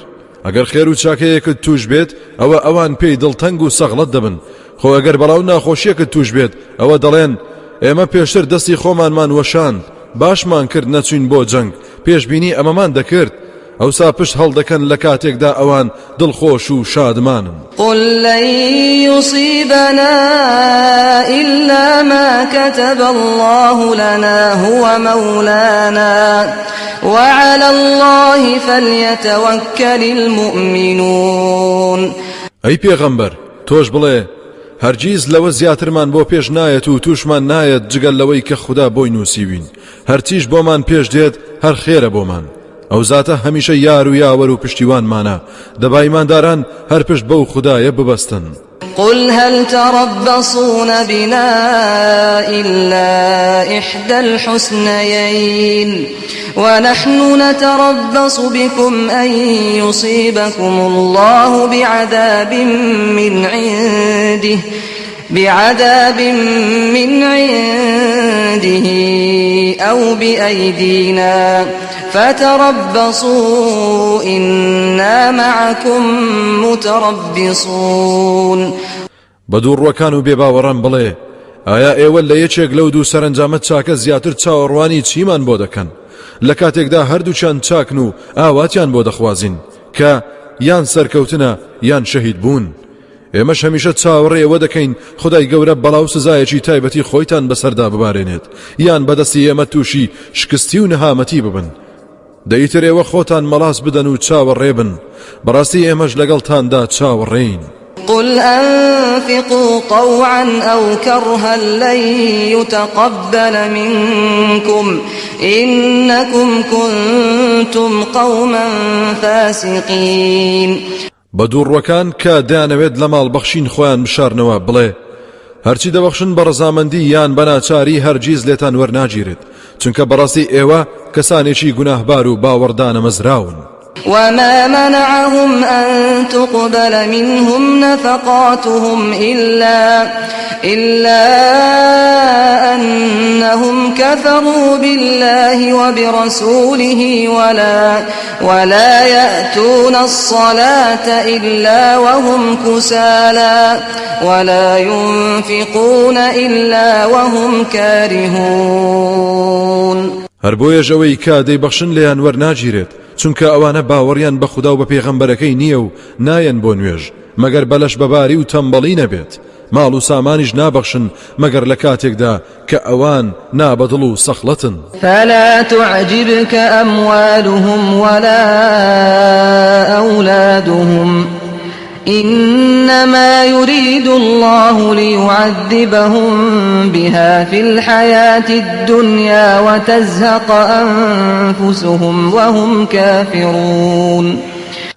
ئەگەر خێر و چاکەیەکت توش بێت ئەوە ئەوان پێی دڵتەنگ و سەغڵەت دەبن خۆ ئەگەر بەڵاو ناخۆشیەکت توش بێت ئەوە دەڵێن ئێمە پێشتر دەستی خۆمانمان وەشاند باشمان کرد نەچوین بۆ جەنگ پێشبینی ئەمەمان دەکرد ئەوسا پشت هەڵدەکەن لە کاتێکدا ئەوان دڵخۆش و شادمانن. قل لن يصيبنا إلا ما كتب الله لنا هو مولانا وعلى الله فليتوكل المؤمنون. ئەی پێغەمبەر تۆش بڵێ هەرگیز لەوە زیاترمان بۆ پێش نایەت و تووشمان نایەت جگەل لەوەی کە خوددا بۆی نووسیوین هەرچیش بۆمان پێش دێت هەر خێرە بۆمان ئەو زاتە هەمیشە یار و یاوەر و پشتیوانمانە دەبا ئیمانداران هەر پشت بەو خوددایە ببەستن. قل هل تربصون بنا إلا إحدى الحسنيين ونحن نتربص بكم أن يصيبكم الله بعذاب من عنده أو بأيدينا فتربصوا إنا معكم متربصون. بدوڕوەکان و بێباوەڕان بڵێ ئایا ئێوە لە یەکێک لەو دوو سەرنجامە چاکە زیاتر چاوەڕوانی چیمان بۆ دەکەن لە کاتێکدا هەردووچان چاکن و ئاواتیان بۆ دەخوازین کە یان سەرکەوتنە یان شەهید بوون ئێمەش هەمیشە چاوەڕێ ئێوە دەکەین خودای گەورە بەڵاو سزایەکی تایبەتی خۆیتان بەسەردا ببارێنێت یان بەدەستی ئێمە تووشی شکستی و نەهامەتی ببن دەیتر ئێوە خۆتان مەڵاس بدەن و چاوەڕێ بن بەڕاستی ئێمەش لەگەڵتاندا چاوەڕێین. قل أنفقوا طوعا أو كرها لن يتقبل منكم إنكم كنتم قوما فاسقين. بدوڕوەکان کە دەیانەوێت لە ماڵ بەخشین خۆیان بشارنەوە بڵێ هەرچی دەبەخشن بە ڕەزامەندی یان بەناچاری هەرگیز لێتان وەرناگیرێت چونکە بەڕاستی ئێوە کەسانێکی گوناهبار و باوەڕدانە مەزراون. وما منعهم أن تقبل منهم نفقاتهم إلا أنهم كفروا بالله وبرسوله ولا يأتون الصلاة إلا وهم كسالى ولا ينفقون إلا وهم كارهون. هەر بۆیە ژەوەی کە دەیبەخشن لێیان وەرناگیرێت چونکە ئەوانە باوەڕیان بە خوددا و بە پێغەمبەرەکەی نییە و نایەن بۆ نوێژ مەگەر بەلەش بەباری و تەمبەڵی نەبێت ماڵ و سامانیش نابەخشن مەگەر لە کاتێکدا کە ئەوان نابەدڵ و سەخڵەتن. فلا تعجبك أموالهم ولا أولادهم إنما يريد الله ليعذبهم بها في الحياة الدنيا وتزهق أنفسهم وهم كافرون.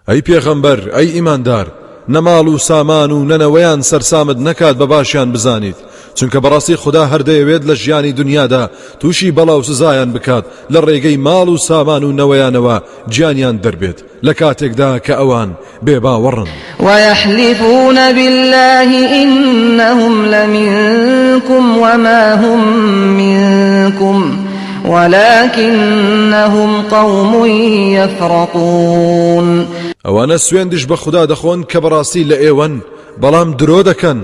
أي پیغمبر أي إيماندار نەماڵ و سامان و نەنەوەیان سەرسامت نەکات بە باشیان بزانیت چونکە بەڕاستی خدا هەردەیەوێت لە ژیانی دنیادا تووشی بەڵاو سزایان بکات لە ڕێگەی ماڵ و سامان و نەوەیانەوە گیانیان دەربێت لە کاتێکدا کە ئەوان بێباوەڕن. ويحلفون بالله إنهم لمنكم وما هم منكم ولكنهم قوم يفرقون. ئەوانە سوێندش بە خوددا دەخۆن کە بەڕاستی لە ئێوەن بەڵام درۆ دەکەن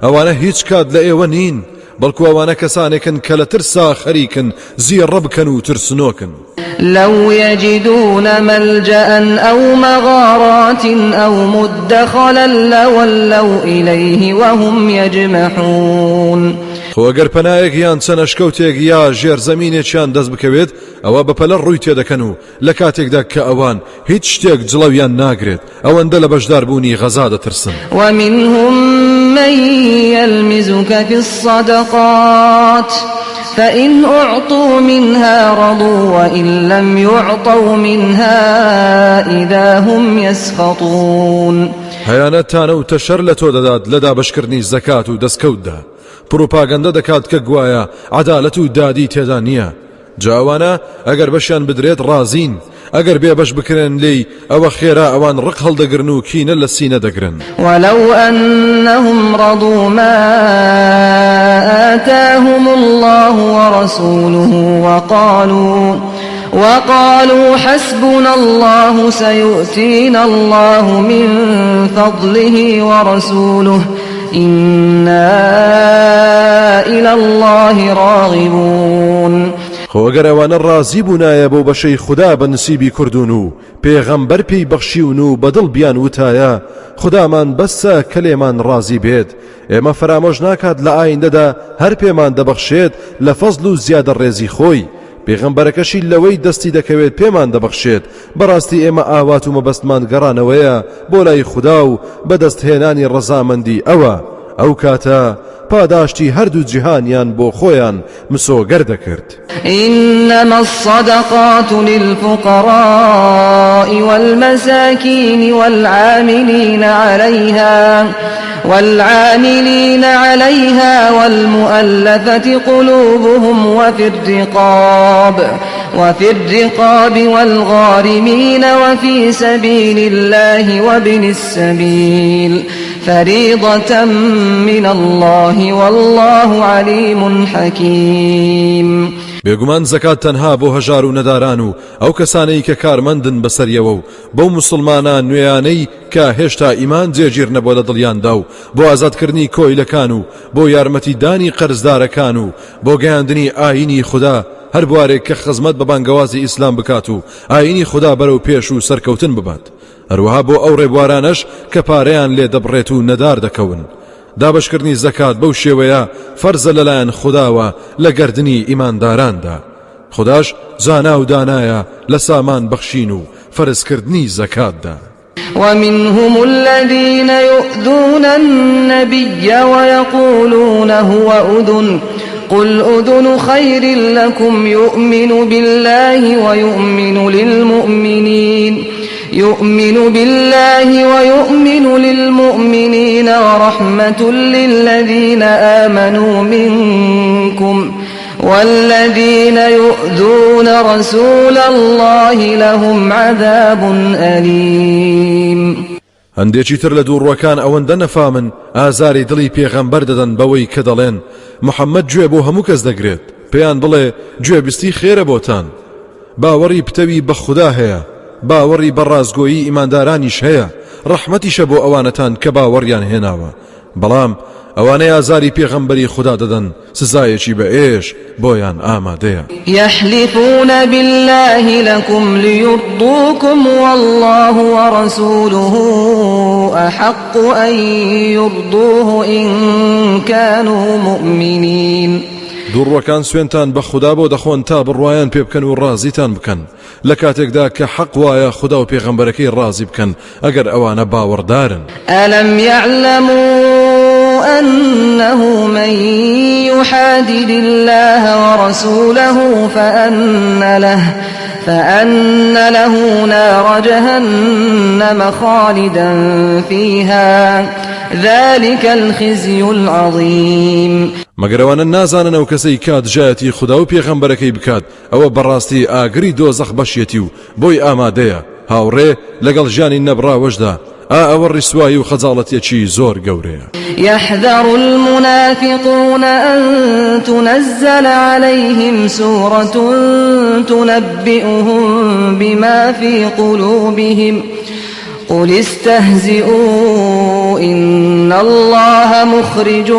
ئەوانە هیچ کات لە ئێوە نین بەڵکو ئەوانە کەسانێکن کە لە ترسا خەریکن زیێڕە بکەن و ترسنۆکن. لو يجدون ملجأ أو مغارات أو مدخلا لولوا إليه وهم يجمحون. خۆ ئەگەر پەنایەک یان چەنە شکەوتێک یا ژێرزەمینێکیان دەست بکەوێت ئەوە بەپەلە ڕووی تێدەکەن و لە کاتێکدا کە ئەوان هیچ شتێک جڵەویان ناگرێت ئەوەندە لە بەشداربوونی غەزا دەترسن. ومنهم من يلمزك في الصدقات فإن أعطوا منها رضوا وإن لم يعطوا منها إذا هم يسخطون. هەیانەتانە و تەشەر لە تۆ دەدات لە دابەشکردنی زەکات و دەستکەوتدا پروپاگەندە دەکات کە گوایە عەدالەت و دادی تێدا نییە. جاوانە ئەگەر بەشیان بدرێت ڕازین ئەگەر بێبەش بکرێن لێی ئەوە خێرا ئەوان ڕق هەڵدەگرن و کینە لە سینە دەگرن. ولو أنهم رضوا ما آتاهم الله ورسوله وقالوا حسبنا الله سيؤتينا الله من فضله ورسوله إنا إلى الله راغبون. خۆ ئەگەر ئەوانە ڕازی بوونایە بۆ بەشەی خوددا بە نسیبی کردوون و پێغەمبەر پێی بەخشیون و بەدڵ بیان وتایە خودامان بەسە کە لێمان ڕازی بێت ئێمە فرامۆژ ناکات لە ئایندەدا هەر پێمان دەبەخشێت لە فەزڵ و زیادە ڕێزی خۆی پێغەمبەرەکەشی لەوەی دەستی دەکەوێت پێمان دەبەخشێت بەڕاستی ئێمە ئاوات و مەبەستمان گەڕانەوەیە بۆ لای خوددا و بەدەستهێنانی ڕەزامەندی ئەوە ئەو کاتە پاداشتی هەردوو جیهانیان بۆ خۆیان مسۆگەر دەکرد. إنما الصدقات للفقراء والمساكين والعاملين عليها والمؤلفة قلوبهم وفي الرقاب والغارمين وفي سبيل الله وابن السبيل فريضة من الله والله عليم حكيم. بێگومان زەکات تەنها بۆ هەژار و نەداران و ئەو کەسانەی کە کارمەندن بەسەریەوە و بەو موسڵمانان نوێیانەی کە هێشتا ئیمان جێگیر نەبووە لە دڵیاندا و بۆ ئازادکردنی کۆیلەکان و بۆ یارمەتیدانی قەرزدارەکان و بۆ گەیاندنی ئاینی خوددا هەر بوارێک کە خزمەت بە بانگەوازی ئیسلام بکات و ئاینی خوددا بەرەو پێش و سەرکەوتن ببات. هەروەها بۆ ئەو ڕێبوارانەش کە پارەیان لێ دەبڕێت و نەدار دەکەون. دابشکردنی زەکات بەو شێوەیە فەرزە لەلایەن خودداوە لە گەردنی ئیمانداراندا. خودداش زانا و دانایە لە سامان بەخشین و فەرزکردنی زەکاتدا. ومنهم الذين يؤذون النبي ويقولون هو أذن قل أذن خير لكم يؤمن بالله ويؤمن للمؤمنين ورحمة للذين آمنوا منكم والذين يؤذون رسول الله لهم عذاب أليم. هەندێکی تر لە دووڕوەکان ئەوەندە نەفامن ئازاری دڵی پێغەمبەر دەدەن بەوەی کە دەڵێن محەممەد گوێ بۆ هەموو کەس دەگرێت پێیان بڵێ گوێبیستی خێرە بۆتان باوەڕی پتەوی بە خوددا هەیە باوەڕی بە ڕازگۆیی ئیماندارانیش هەیە ڕەحمەتیشە بۆ ئەوانەتان کە باوەڕیان هێناوە بەڵام ئەوانەی ئازاری پێغەمبەری خوددا دەدەن سزایەکی بە ئێش بۆیان ئامادەیە. يحلفون بالله لكم ليرضوكم والله ورسوله أحق أن يرضوه إن كانوا مؤمنين. دووڕوەکان سوێنتان بە خوددا بۆ دەخۆن تا بڕوایان پێ بکەن و ڕازیتان بکەن لە کاتێکدا کە حەق وایە خوددا و پێغەمبەرەکەی ڕازی بکەن ئەگەر ئەوانە باوەڕدارن. ألم يعلموا أنه من يحادد الله ورسوله فأن له نار جهنم خالدا فيها ذلك الخزي العظيم. مەگەرەوانە نازانن ئەو کەسەی کات ژایەتی خوددا و پێغەمبەرەکەی بکات ئەوە بەڕاستی ئاگری دۆزەخ بەشێتی و بۆی ئامادەیە هاوڕێ لەگەڵ ژیانی نەبراوەشدا ئەوە ڕیسوایی و خەجاڵەتێکی زۆر گەورەیە. يحذر المنافقون أن تنزل عليهم سورة تنبئهم بما في قلوبهم قل استهزئوا إن الله مخرج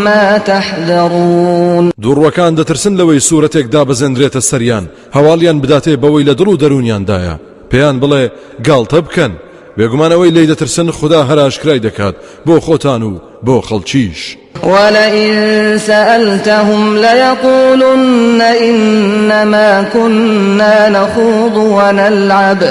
ما تحذرون. دووڕوەکان دەترسن لەوەی سوورەتێک دابەزێنرێتە سەریان هەواڵیان بداتێ بەوەی لە دڵ و دەرونیاندایە پێیان بڵێ گاڵتە بکەن بێگومانەوەی لی دەترسن خوددا هەراشکرای دەکات بۆ خۆتان و بۆ خەڵکیش. ولئن سألتهم ليقولن إنما كنا نخوض ونلعب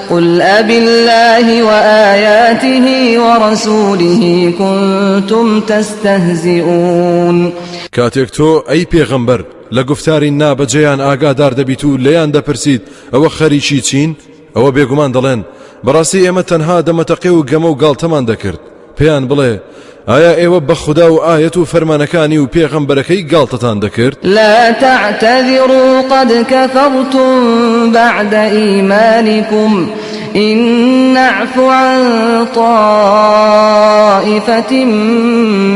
قل أبالله وآياته ورسوله كنتم تستهزئون. کاتێک تۆ ئەی پێغەمبەر لە گفتاری نابەجێیان ئاگادار دەبیت و لەیان دەپرسیت ئەوە خەریکی چین ئەوە بێگومان دەڵێن بەڕاستی ئێمە تەنها دەمەتەقێ و گەمە و گاڵتەمان دەکرد پێیان بڵێ ئایا ئێوە بە خوددا و ئایەت و فەرمانەکانی و پێغەمبەرەکەی گاڵتەتان دەکرد؟ لا تعتذروا قد كفرتم بعد إيمانكم إن نعف عن طائفة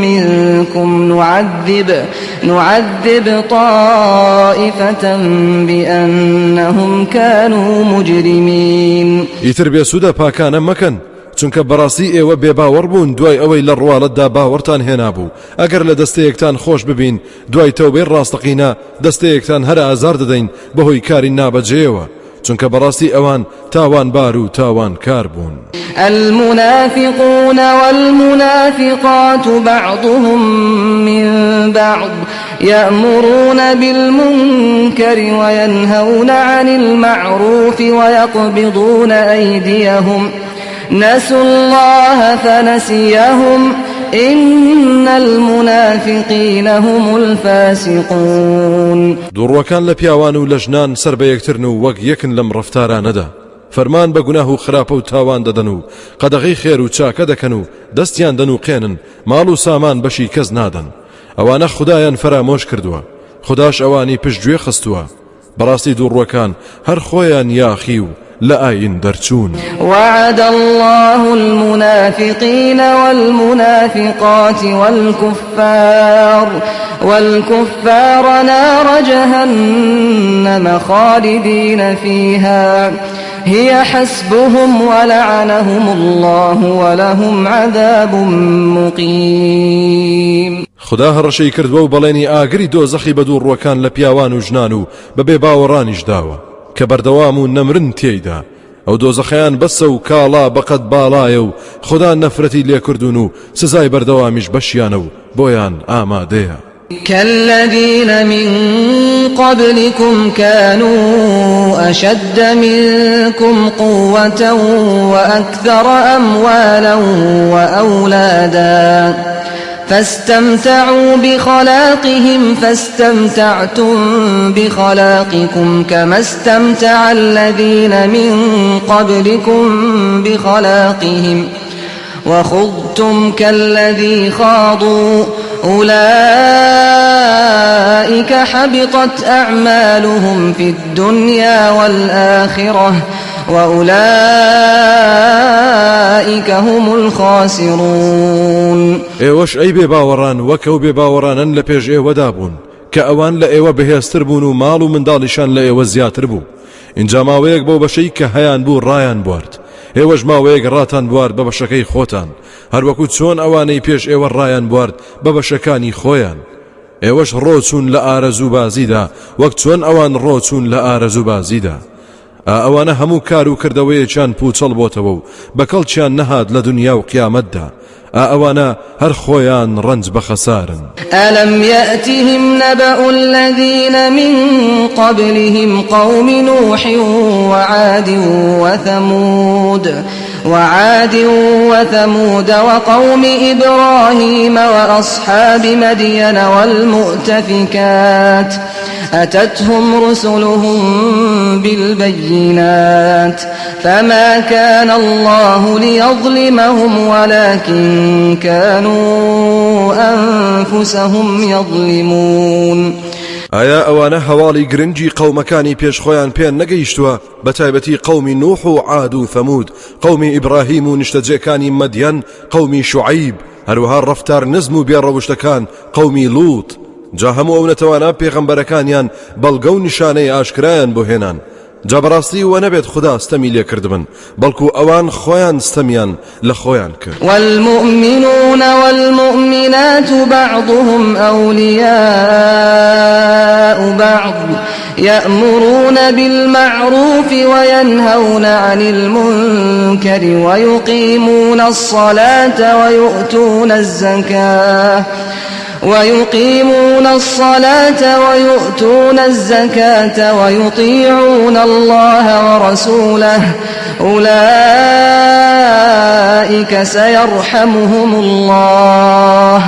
منكم نعذب طائفة بأنهم كانوا مجرمين. ئیتر بێسوودە پاکانە مەکەن چونکە بەڕاستی ئێوە بێباوەڕ بوون دوای ئەوەی لە ڕواڵەتدا باوەڕتان هێنابوو ئەگەر لە دەستەیەکتان خۆش ببین دوای تەوبەی ڕاستەقینە دەستەیەکتان هەر ئازار دەدەین بەهۆی کاری نابەجێەوە چونکە بەڕاستی ئەوان تاوانبار و تاوانکار بوون. المنافقون والمنافقات بعضهم من بعض يأمرون بالمنكر وينهون عن المعروف ويقبضون أيديهم نسوا الله فنسيهم إن المنافقين هم الفاسقون. دووڕوەکان لە پیاوان و لە ژنان سەر بە یەکترن و وەک یەکن لەم ڕەفتارانەدا فەرمان بە گوناه و خراپە و تاوان دەدەن و قەدەغەی خێر و چاکە دەکەن و دەستیان دەن و قێنن ماڵ و سامان بەشی کەس نادەن ئەوانە خودایان فەرامۆش کردووە خوداش ئەوانی پشتگوێ خستووە بەڕاستی دووڕوەکان هەر خۆیان یاخی و لآين درچون. وعد الله المنافقين والمنافقات والكفار نار جهنم خالدين فيها هي حسبهم ولعنهم الله ولهم عذاب مقيم. خدا هەڕەشەی کردووە و بەڵێنی ئاگری دۆزەخی بە دووڕوەکان لە پیاوان و ژنان و بەبێ باوەڕانیش داوە کە بەردەوام و نەمرن تێیدا ئەو دۆزەخەیان بەسە و کاڵا بەقەت باڵایە و خدا نەفرەتی لێکردون و سزای بەردەوامیش بەشیانە و بۆیان ئامادەیە. كالذين من قبلكم كانوا أشد منكم قوة وأكثر أموالا وأولادا فاستمتعوا بخلاقهم فاستمتعتم بخلاقكم كما استمتع الذين من قبلكم بخلاقهم وخضتم كالذي خاضوا أولئك حبطت أعمالهم في الدنيا والآخرة وأولئك هم الخاسرون. ئێوەش ئەی بێباوەڕان وەکەو بێباوەڕانن لە پێش ئێوەدا بوون کە ئەوان لە ئێوە بەهێزتر بوون و ماڵ و منداڵیشان لە ئێوە زیاتر بوو اینجا ماوەیەک بۆ بەشەی کە هەیان بوو ڕایان بوارد ئێوەش ماوەیەک ڕاتان بوارد بە بەشەکەی خۆتان هەروەکو چۆن ئەوانەی پێش ئێوە ڕایان بوارد بە بەشەکانی خۆیان ئێوەش ڕۆچون لە ئارەزوو بازیدا وەک چۆن ئەوان ڕۆچون لە ئارەزوو بازیدا ئەوانە هەموو کار و کردەوەیەکیان پوچەڵ بۆتەوە و بەکەڵچیان نەهات لە دنیا و قیامەتدا ئەوانە هەر خۆیان ڕەنج بە خەسارن ألم يأتهم نبأ الذين من قبلهم قوم نوح وعاد وثمود وقوم إبراهيم وأصحاب مدين والمؤتفكات أتتهم رسلهم بالبينات فما كان الله ليظلمهم ولكن كانوا أنفسهم يظلمون ئایا ئەوانە هەواڵی گرنگی قەومەکانی پێشخۆیان پێ نەگەیشتووە بە تایبەتی قەومی نوح و عاد و ثەمود قەومی ئیبراهیم و نیشتەجێکانی مەدیەن قەومی شوعیب هەروەها ڕەفتار نزم و بێڕەوشتەکان قەومی لووط جا هەموو ئەو نەتەوانە پێغەمبەرەکانیان بەڵگە و نیشانەی ئاشکرایان بۆ هێنان جا بەڕاستی وە نەبێت خوددا ستەمی لێ کردبن بەڵکو ئەوان خۆیان ستەمیان لە خۆیان کرد والمؤمنون والمؤمنات بعضهم أولياء بعض يأمرون بالمعروف وينهون عن المنكر ويقيمون الصلاة ويؤتون الزكاة ويطيعون الله ورسوله أولئك سيرحمهم الله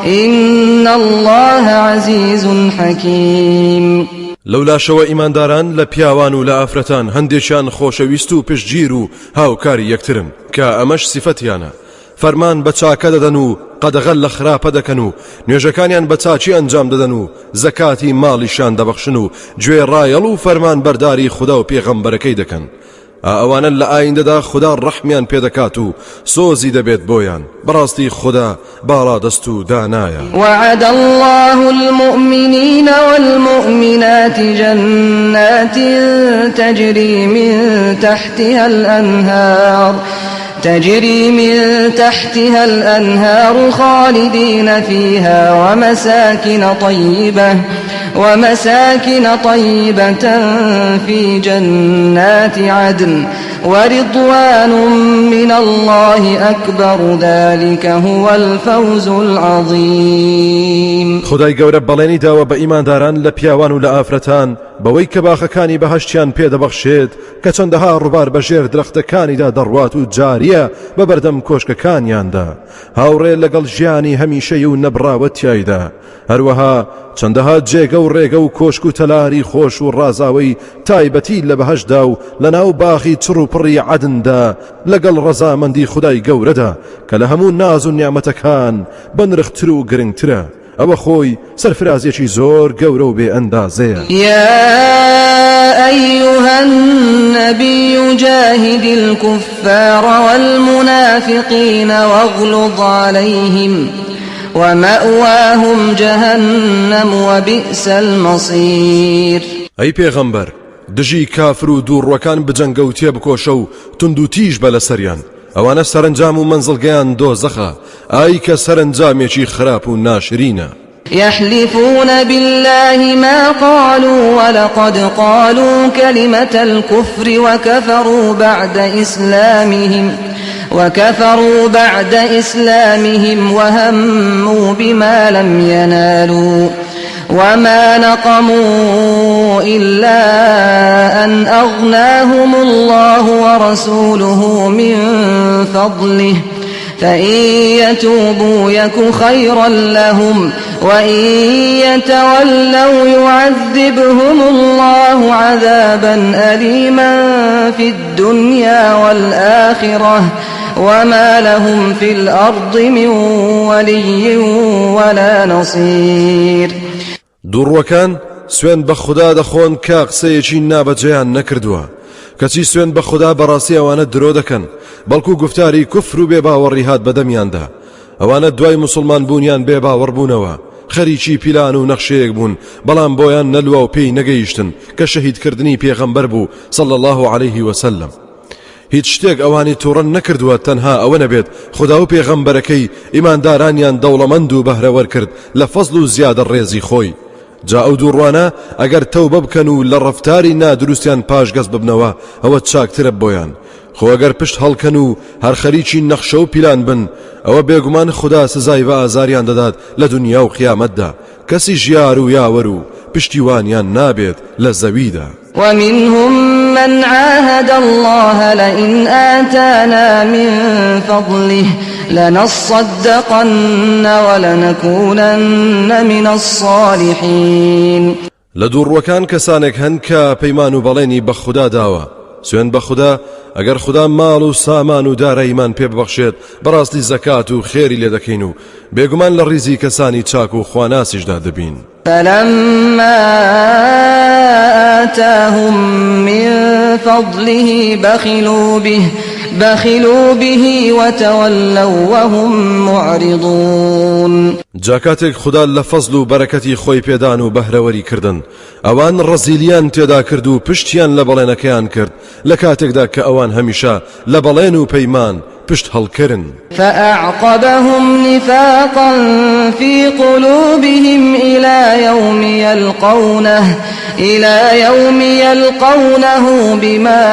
إن الله عزيز حكيم لولا شەوە ئیمانداران لە پیاوان و لە ئافرەتان هەندێکیان خۆشەویست و پشتگیر و هاوکاری یەکترن کە ئەمەش سیفەتیانە فەرمان بە چاکە دەدەن و قەدەغەل لە خراپە دەکەن و نوێژەکانیان بە چاچی ئەنجام دەدەن و زەکاتی ماڵیشان دەبەخشن و گوێ ڕایەڵ و فەرمان بەرداری خوددا و پێغەمبەرەکەی دەکەن ئەوانە لە ئایندەدا خوددا ڕەحمیان پێدەکات و سۆزی دەبێت بۆیان بەڕاستی خوددا باڵادەست و دانایە وعد الله المؤمنين والمؤمنات جنات تجري من تحتها الأنهار خالدين فيها ومساكن طيبة في جنات عدن ورضوان من الله أكبر ذلك هو الفوز العظيم خدای گەورە بەڵێنی داوە بە ئیمانداران لە پیاوان و لە ئافرەتان بەوەی کە باخەکانی بەهەشتیان پێدەبەخشێت کە چەندەها ڕووبار بەژێر درەختەکانیدا دەڕوات و جاریە بە بەردەم کۆشکەکانیاندا هاوڕێ لەگەڵ ژیانی هەمیشەی و نەبراوە تیایدا هەروەها چەندەها جێگە و ڕێگە و کۆشک و تەلاری خۆش و ڕازاوی تایبەتی لە بەهەشدا و لەناو باخی چڕ و پڕی عەدندا لەگەڵ ڕەزامەندی خودای گەورەدا کە لە هەموو ناز و نیعمەتەکان بەنرختر و گرنگترە ئەوە خۆی سەرفرازێکی زۆر گەورە و بێ ئەندازەیە يا أيها النبي جاهد الكفار والمنافقين واغلظ عليهم ومأواهم جهنم وبئس المصير ئەی پێغەمبەر دژی کافر و دووڕوەکان بجەنگە و تێبکۆشە و تند و تیژ بە لەسەریان ئەوانە سەرنجام و منزڵگەیان دۆزەخە ئای کە سەرنجامێکی خراپ و ناشرینە يحلفون بالله ما قالوا ولقد قالوا كلمة الكفر وكفروا بعد إسلامهم وهموا بما لم ينالوا وما نقموا إلا أن أغناهم الله ورسوله من فضله فإن يتوبوا يك خيرا لهم وإن يتولوا يعذبهم الله عذابا أليما في الدنيا والآخرة وما لهم في الأرض من ولي ولا نصير دووڕوەکان سوێن بە خوددا دەخۆن کە قسەیەکی نابەجێیان نەکردووە کەچی سوێن بە خوددا بەڕاستی ئەوانە درۆ دەکەن بەڵکو گفتاری کوفر و بێباوەڕی هات بەدەمیاندا ئەوانە دوای موسڵمان بوونیان بێباوەڕ بوونەوە خەریکی پیلان و نەخشەیەک بوون بەڵام بۆیان نەلووە و پێی نەگەیشتن کە شەهیدکردنی پێغەمبەر بوو صلی الله عليه وسلم هیچ شتێک ئەوانی تووڕەن نەکردووە تەنها ئەوە نەبێت خدا و پێغەمبەرەکەی ئیماندارانیان دەوڵەمەند و بەهرەوەر کرد لە فەزڵ و زیادە ڕێزی خۆی. جا ئەو دووڕوانە ئەگەر تەوبە بکەن و لە ڕەفتاری نادروستیان پاشگەز ببنەوە ئەوە چاکترە بۆیان. خۆ ئەگەر پشت هەڵکەن و هەر خەریکی نەخشە و پیلان بن ئەوە بێگومان خدا سزای بە ئازاریان دەدات لە دنیا و قیامەتدا. کەسی ژیار و یاوەر و پشتیوانیان نابێت لە زەویدا. ومنهم من عاهد الله لئن آتانا من فضله لنصدقن ولنكونن من الصالحين. لدوڕوەکان کەسانێک هەن کە پەیمان و بەڵێنی بە خوددا داوە. سوێن بە خوددا ئەگەر خوددا ماڵ و سامان و داراییمان پێ ببەخشێت بەڕاستی زەکات و خێری لێ دەکەین و بێگومان لە ڕیزی کەسانی چاک و خواناسیشدا دەبین. فلما آتاهم من فضله بخلوا به وتولوا وهم معرضون. جاکاتێک خدا لە فەزڵ و بەرەکەتی خۆی پێدان و بەهرەوەری کردن ئەوان ڕەزیلیان تێدا کرد و پشتیان لە بەڵێنەکەیان کرد لە کاتێکدا کە ئەوان هەمیشە لە بەڵێن و پەیمان پشت هەڵکردن. فأعقبهم نفاقا في قلوبهم إلى يوم يلقونه بما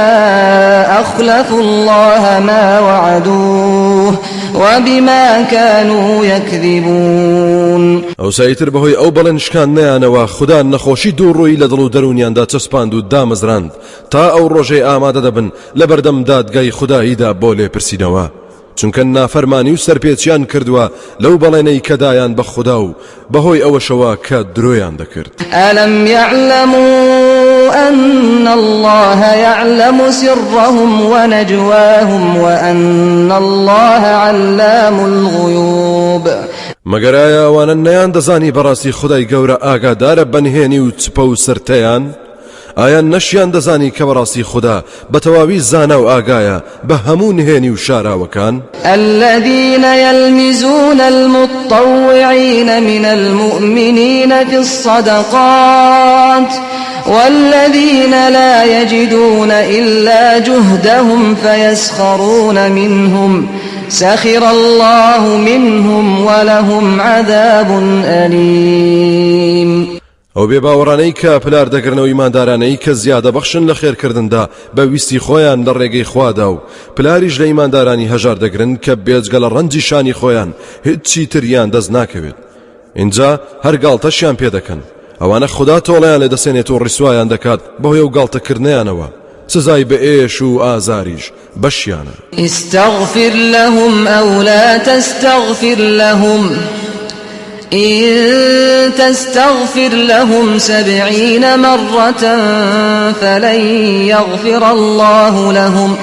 أخلفوا الله ما وعدوه وبما كانوا يكذبون. ئەو سایتر بەهۆی ئەو بەڵێن شکاندنەیانەوە خدا نەخۆشی دووڕووی لە دڵ و دەرونیاندا چەسپاند و دامەزراند تا ئەو ڕۆژەی ئامادە دەبن لە بەردەم دادگای خوداییدا بۆ لێپرسینەوە. چونکە نافەرمانی و سەرپێچیان کردووە لەو بەڵێنەی کەدایان بە خوددا و بەهۆی ئەوەشەوە کە درۆیان دەکرد. ئەلەم يعلموا أن الله يعلم سرهم ونجواهم وأن الله علام الغيوب. مەگەر ئایا ئەوانە نەیان دەزانی بەڕاستی خودای گەورە ئاگادارە بەنهێنی و چپە و سرتەیان؟ ئایا نەشیان دەزانی کە بەڕاستی خدا بە تەواوی زانا و ئاگایە بە هەموو نهێنی و شاراوەکان؟ الذين يلمزون المطوعين من المؤمنين في الصدقات والذين لا يجدون إلا جهدهم فيسخرون منهم سخر الله منهم ولهم عذاب أليم. ئەو بێباوەڕانەی کە پلار دەگرنەوە ئیماندارانەی کە زیادە بەخشن لە خێرکردندا بە ویستی خۆیان لە ڕێگەی خوادا و پلاریش لە ئیماندارانی هەژار دەگرن کە بێجگە لە ڕەنجی شانی خۆیان هیچی تریان دەست ناکەوێت. اینجا هەر گاڵتەشیان پێ دەکەن. ئەوانە خدا تۆڵیان لێ دەسێنێت و ڕیسوایان دەکات بەهۆی ئەو گاڵتەکردنیانەوە. سزای بە ئێش و ئازاریش بەشیانە. استغفر لهم أو لا تستغفر لهم إن تستغفر لهم 70 مرة فلن يغفر الله لهم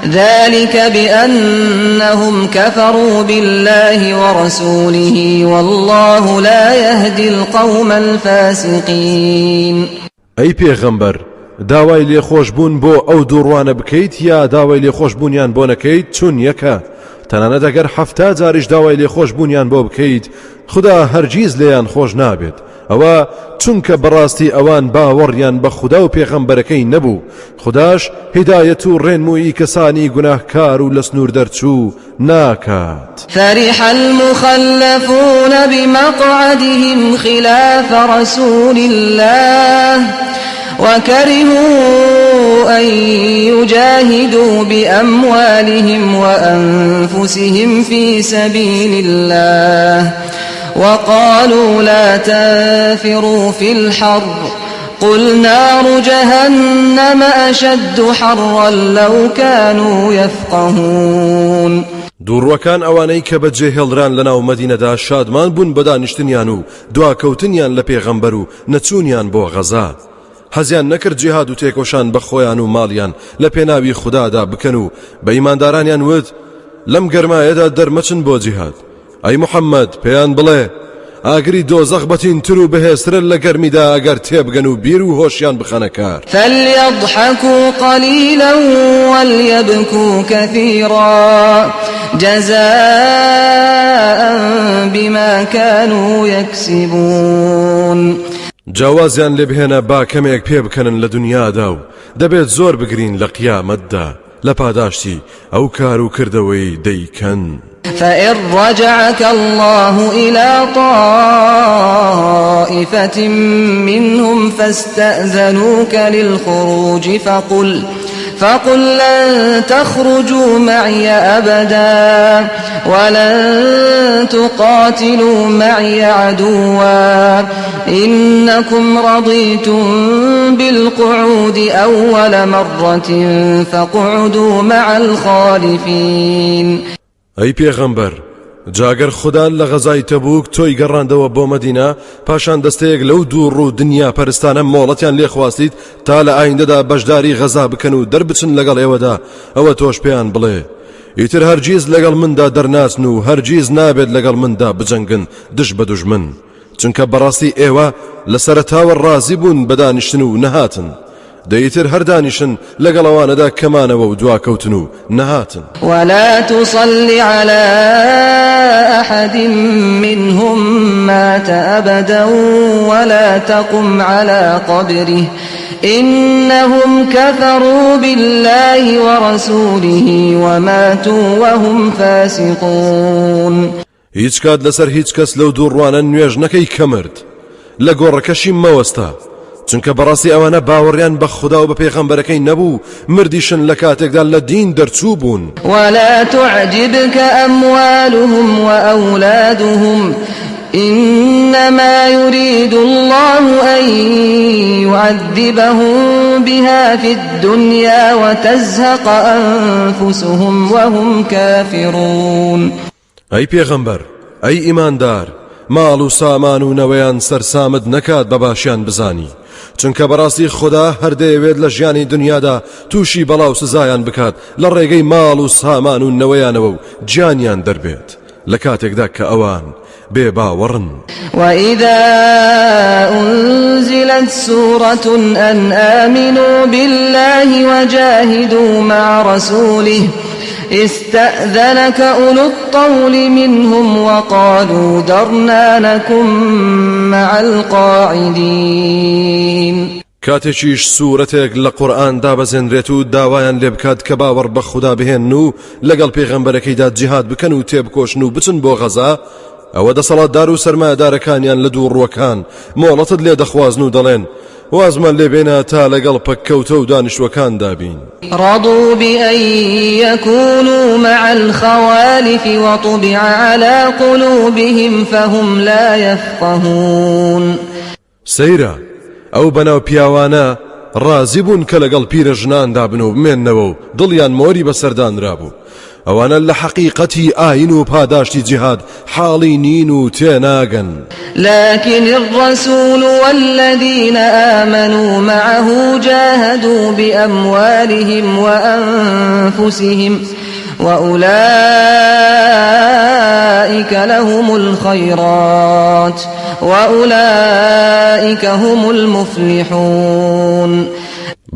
ذلك بأنهم كفروا بالله ورسوله والله لا يهدي القوم الفاسقين. أي پیغمبر داوای لێخۆشبوون بۆ ئەو دووڕوانە بکەیت یا داوای لێخۆشبوونیان بۆ نەکەیت چون یەکە. تەنانەت ئەگەر 70 جاریش داوای لێخۆشبوونیان بۆ بکەیت خدا هەرگیز لێیان خۆش نابێت. ئەوە چونکە بەڕاستی ئەوان باوەڕیان بە خدا و پێغەمبەرەکەی نەبوو. خداش هیدایەت و ڕێنمووی کەسانی گوناهکار و لە سنوور دەرچوو ناکات. فرح المخلفون بمقعدهم خلاف رسول الله وكرهوا أن يجاهدوا بأموالهم وأنفسهم في سبيل الله وقالوا لا تنفروا في الحر قل نار جهنم أشد حرا لو كانوا يفقهون. دووڕوەکان ئەوانەی کە بەجێ هێڵدران لەناو مەدینەدا شادمان بوون بە دانیشتنیان و دواکەوتنیان لە پێغەمبەر و نەچوونیان بۆ غەزا. حەزیان نەکرد جیهاد و تێکۆشان بە خۆیان و ماڵیان لە پێناوی خودادا بکەن و بە ئیماندارانیان وت لەم گەرمایەدا دەرمەچن بۆ جیهاد. ئەی موحەممەد پێیان بڵێ ئاگری دۆزەخ بەتینتر و بەهێزترە لە گەرمیدا ئەگەر تێبگەن و بیر و هۆشیان بخەنە کار. فليضحكوا قليلا وليبكوا كثيرا جزاء بما كانوا يكسبون. جوازیان لێ بهێنە با کەمێک پێ بکەنن لە دنیادا و دەبێت زۆر بگرین لە قیامەتدا لە پاداشتی ئەو کار و کردەوەی دەیکەن. فإن رجعك الله إلى طائفة منهم فاستأذنوك للخروج فقل لن تخرجوا معي أبدا ولن تقاتلوا معي عدوا إنكم رضيتم بالقعود أول مرة فاقعدوا مع الخالفين. ئەی پێغەمبەر، جاگەر خوددا لە غەزای تەبوک تۆی گەڕاندەوە بۆ مەدینە، پاشان دەستەیەک لەو دوو ڕوو دنیا پەرستانە مۆڵەتیان لێخواستیت تا لە ئایندەدا بەشداری غەزا بکەن و دەربچن لەگەڵ ئێوەدا، ئەوە تۆش پێیان بڵێ ئیتر هەرگیز لەگەڵ مندا دەرناچن و هەرگیز نابێت لەگەڵ مندا بجەنگن دژ بە دوژمن، چونکە بەڕاستی ئێوە لە سەرەتاوە ڕازی بوون بەدانیشتن و نەهاتن، دەیتر هەردانیشن لەگەڵەوانەدا کەمانەوە و دواکەوتن و نەهاتن. ولا تصل على أحد منهم مات أبدا ولا تقم على قبره إنهم كفروا بالله ورسوله وماتوا وهم فاسقون. هیچ کات لەسەر هیچ کەس لەو دوو ڕوانە نوێژ نەکەی کەمرد لە گۆڕەکەشی مەوەستا، چونکە بەڕاستی ئەوانە باوەڕیان بە خوددا و بە پێغەمبەرەکەی نەبوو، مردیشن لە کاتێکدا لە دین دەرچوو بوون. ولا تعجبك أموالهم وأولادهم إنما يريد الله أن يعذبهم بها في الدنيا وتزهق أنفسهم وهم كافرون. ئەی پێغەمبەر، ئەی ئیماندار، ماڵ و سامان و نەوەیان سەرسامت نەکات بە باشیان بزانی، چونکە بەڕاستی خوددا هەردەیەوێت لە ژیانی دنیادا تووشی بەڵاو سزایان بکات لە ڕێگەی ماڵ و سامان و نەوەیانەوە و گیانیان دەربێت لە کاتێکدا کە ئەوان بێباوەڕن. وإذا أنزلت سورة أن آمنوا بالله وجاهدوا مع رسوله استأذنك أولو الطول منهم وقالوا ذرنا نكن مع القاعدين. کاتێکیش سوورەتێک لە قورئان دابەزێنرێت و داوایان لێ بکات کە باوەڕ بە خوددا بهێن و لەگەڵ پێغەمبەرەکەیدا جیهاد بکەن و تێبکۆشن و بچن بۆ غەزا، ئەوە دەسەڵاتدار و سەرمایەدارەکانیان لە دوو ڕووەکان مۆڵەتت لێ دەخوازن و دەڵێن وازمان لێبێنە تا لەگەڵ پەککەوتە و دانیشتوەکان دابین. رضوا بأن يكونوا مع الخوالف وطبع على قلوبهم فهم لا يفقهون. سەیرە ئەو بەناو پیاوانە ڕازی بوون کە لەگەڵ پیرە ژنان دابن و بمێننەوە و دڵیان مۆری بەسەردانرابوو، ئەوانە لە حقیقەتی ئاین و پاداشتی جیهاد حاڵی نین و تێناگەن. لكن الرسول والذين آمنوا معه جاهدوا بأموالهم وأنفسهم وأولئك لهم الخيرات وأولئك هم المفلحون.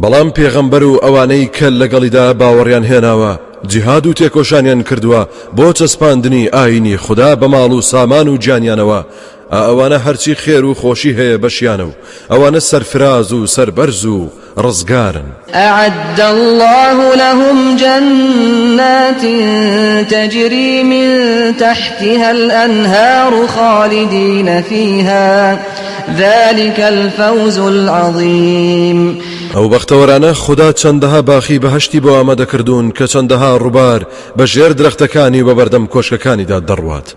بەڵام پێغەمبەر و ئەوانەی کە لەگەڵیدا باوەڕیان هێناوە جیهاد و تێکۆشانیان کردووە بۆ چەسپاندنی ئاینی خوددا بە ماڵ و سامان و جانیانەوە، ئەوانە هەرچی خێر و خۆشی هەیە بەشیانە و ئەوانە سەرفراز و سەربەرز و ڕزگارن. أعد الله لهم جنات تجري من تحتها الأنهار خالدين فيها ذلك الفوز العظيم. ئەو بەختەوەرانە خوددا چەندەها باخی بەهەشتی بۆ ئامادەکردوون کە چەندەها ڕووبار بە ژێر درەختەکانی و بە بەردەم کۆشکەکانیدا دەڕوات،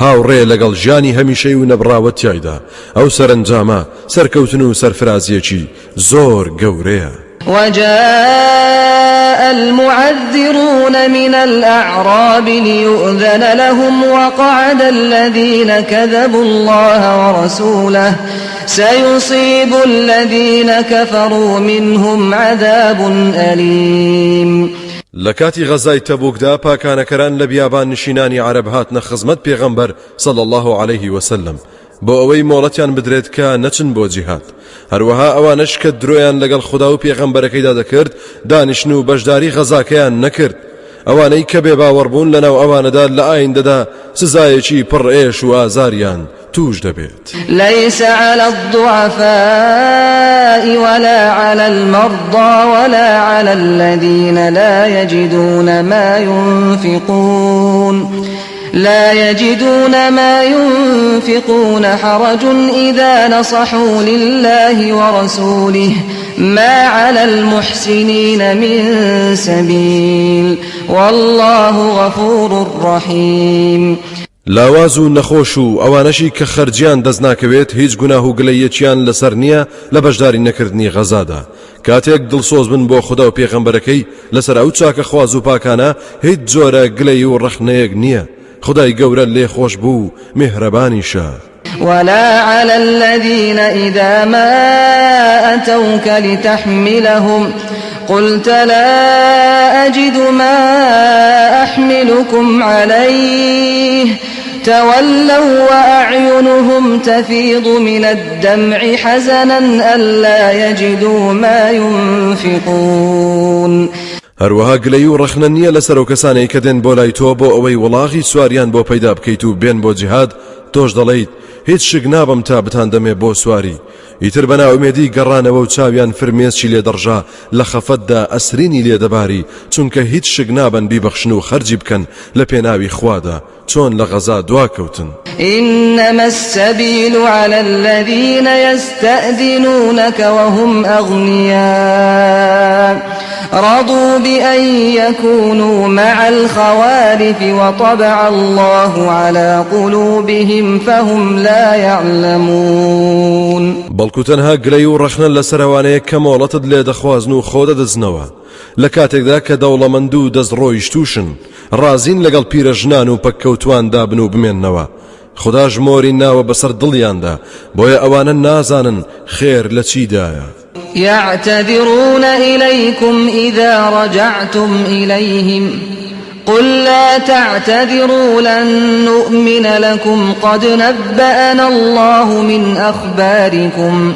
هاوڕێ لەگەڵ ژیانی هەمیشەی و نەبڕاوە تیایدا. ئەو سەرنجامە سەرکەوتن و سەرفرازیەکی زۆر گەورەیە. وجاء المعذرون من الأعراب ليؤذن لهم وقعد الذين كذبوا الله ورسوله سيصيب الذين كفروا منهم عذاب أليم. لكاتي غزاي تبوكدا پاکانەکەران لە بیابان نشینانی عرب هاتنە خزمەت پێغەمبەر صلى الله عليه وسلم بۆ ئەوەی مۆڵەتیان بدرێت کە نەچن بۆ جیهاد. هەروەها ئەوانش کە درۆیان لەگەڵ خوددا و پێغەمبەرەکەیدا دەکرد دانیشتن و بەشداری غەزاکەیان نەکرد، ئەوانەی کە بێ باوەڕبوون لەناو ئەوانەدا لە ئایندەدا سزایەکی پڕ ئێش و ئازاریان توش دەبێت. ليس على الضعفاء ولا على المرضى ولا على الذين لا يجدون ما ينفقون حرج إذا نصحوا لله ورسوله ما على المحسنين من سبيل والله غفور رحيم. لاواز و نەخۆش و ئەوانەشی کە خەرجیان دەستناکەوێت هیچ گوناه و گلەیەکیان لەسەر نییە لە بەشداری نەکردنی غەزادا. کاتێک دڵسۆز بن بۆ خوددا و پێغەمبەرەکەی لەسەر ئەو چاکە خواز و پاکانە هیچ جۆرە گلەی و ڕەخنەیەک نییە. خدای گەورە لێ خۆش بوو میهرەبانیشە. ولا على الذين إذا ما أتوك لتحملهم قلت لا أجد ما أحملكم عليه تولوا وأعينهم تفيض من الدمع حزنا ألا يجدوا ما ينفقون. هەروەها گلەی و ڕەخنە نییە لەسەر ئەو کەسانەی کە دێن بۆ لای تۆ بۆ ئەوەی وڵاغی سواریان بۆ پەیدا بکەیت و بێن بۆ جیهاد. تۆش دەڵێیت هیچ شک نابم تا بتاندەمێ بۆ سواری. ئیتر بەناومێدی گەڕانەوە و چاویان فرمێسکی لێدەڕژا لە خەفەتدا ئەسرینی لێدەباری چونکە هیچ شک نابن بیبەخشن و خەرجی بکەن لە پێناوی خوادا چۆن لە غەزا دواکەوتن. إنما السبيل على الذين يستأذنونك وهم أغنياء رضوا بأن يكونوا مع الخوالف وطبع الله على قلوبهم فهم لا يعلمون. بەڵکو تەنها گلەی و ڕەخنە لەسەرەوانەیە کە مۆڵەتت لێ دەخوازن و خۆ دەدەزنەوە لە کاتێکدا کە دەوڵەمەند و دەستڕۆیشتوشن ڕازین لەگەڵ پیرە ژنان و پەککەوتوان دابن و بمێننەوە. خدا ژمۆری ناوە بەسەر دڵیاندا بۆیە ئەوانە نازانن خێر لە چیدایە. يعتذرون إليكم إذا رجعتم إليهم قل لا تعتذروا لن نؤمن لكم قد نبأنا الله من أخباركم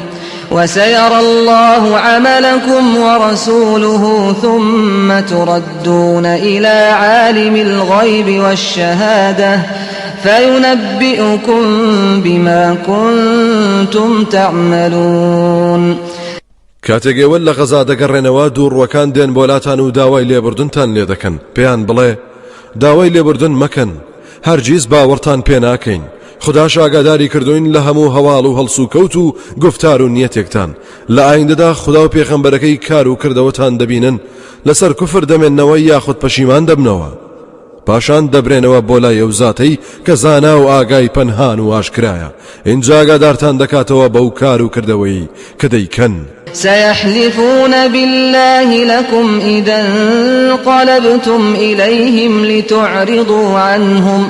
وسيرى الله عملكم ورسوله ثم تردون إلى عالم الغيب والشهادة فينبئكم بما كنتم تعملون. کاتێک ئێوە لە غەزا دەگەڕێنەوە دووڕوەکان دێن بۆلاتان و داوای لێبوردنتان لێ دەکەن. پێیان بڵێ داوای لێبوردن مەکەن، هەرگیز باوەڕتان پێ ناکەین. خداش ئاگاداری کردوین لە هەموو هەواڵ و هەڵسو کەوت و گفتار و نیەتێکتان. لە ئایندەدا خدا و پێغەمبەرەکەی کار و کردەوەتان دەبینن لەسەر کوفر دەمێننەوە یاخود پەشیمان دەبنەوە. پاشان دەبرێنەوە بۆ لای ئەو زاتەی کە زانا و ئاگای پەنهان و ئاشکرایە. اینجا ئاگادارتان دەکاتەوە بەو کار و کردەوەی کە دەیکەن. سيحلفون بالله لكم إذا انقلبتم إليهم لتعرضوا عنهم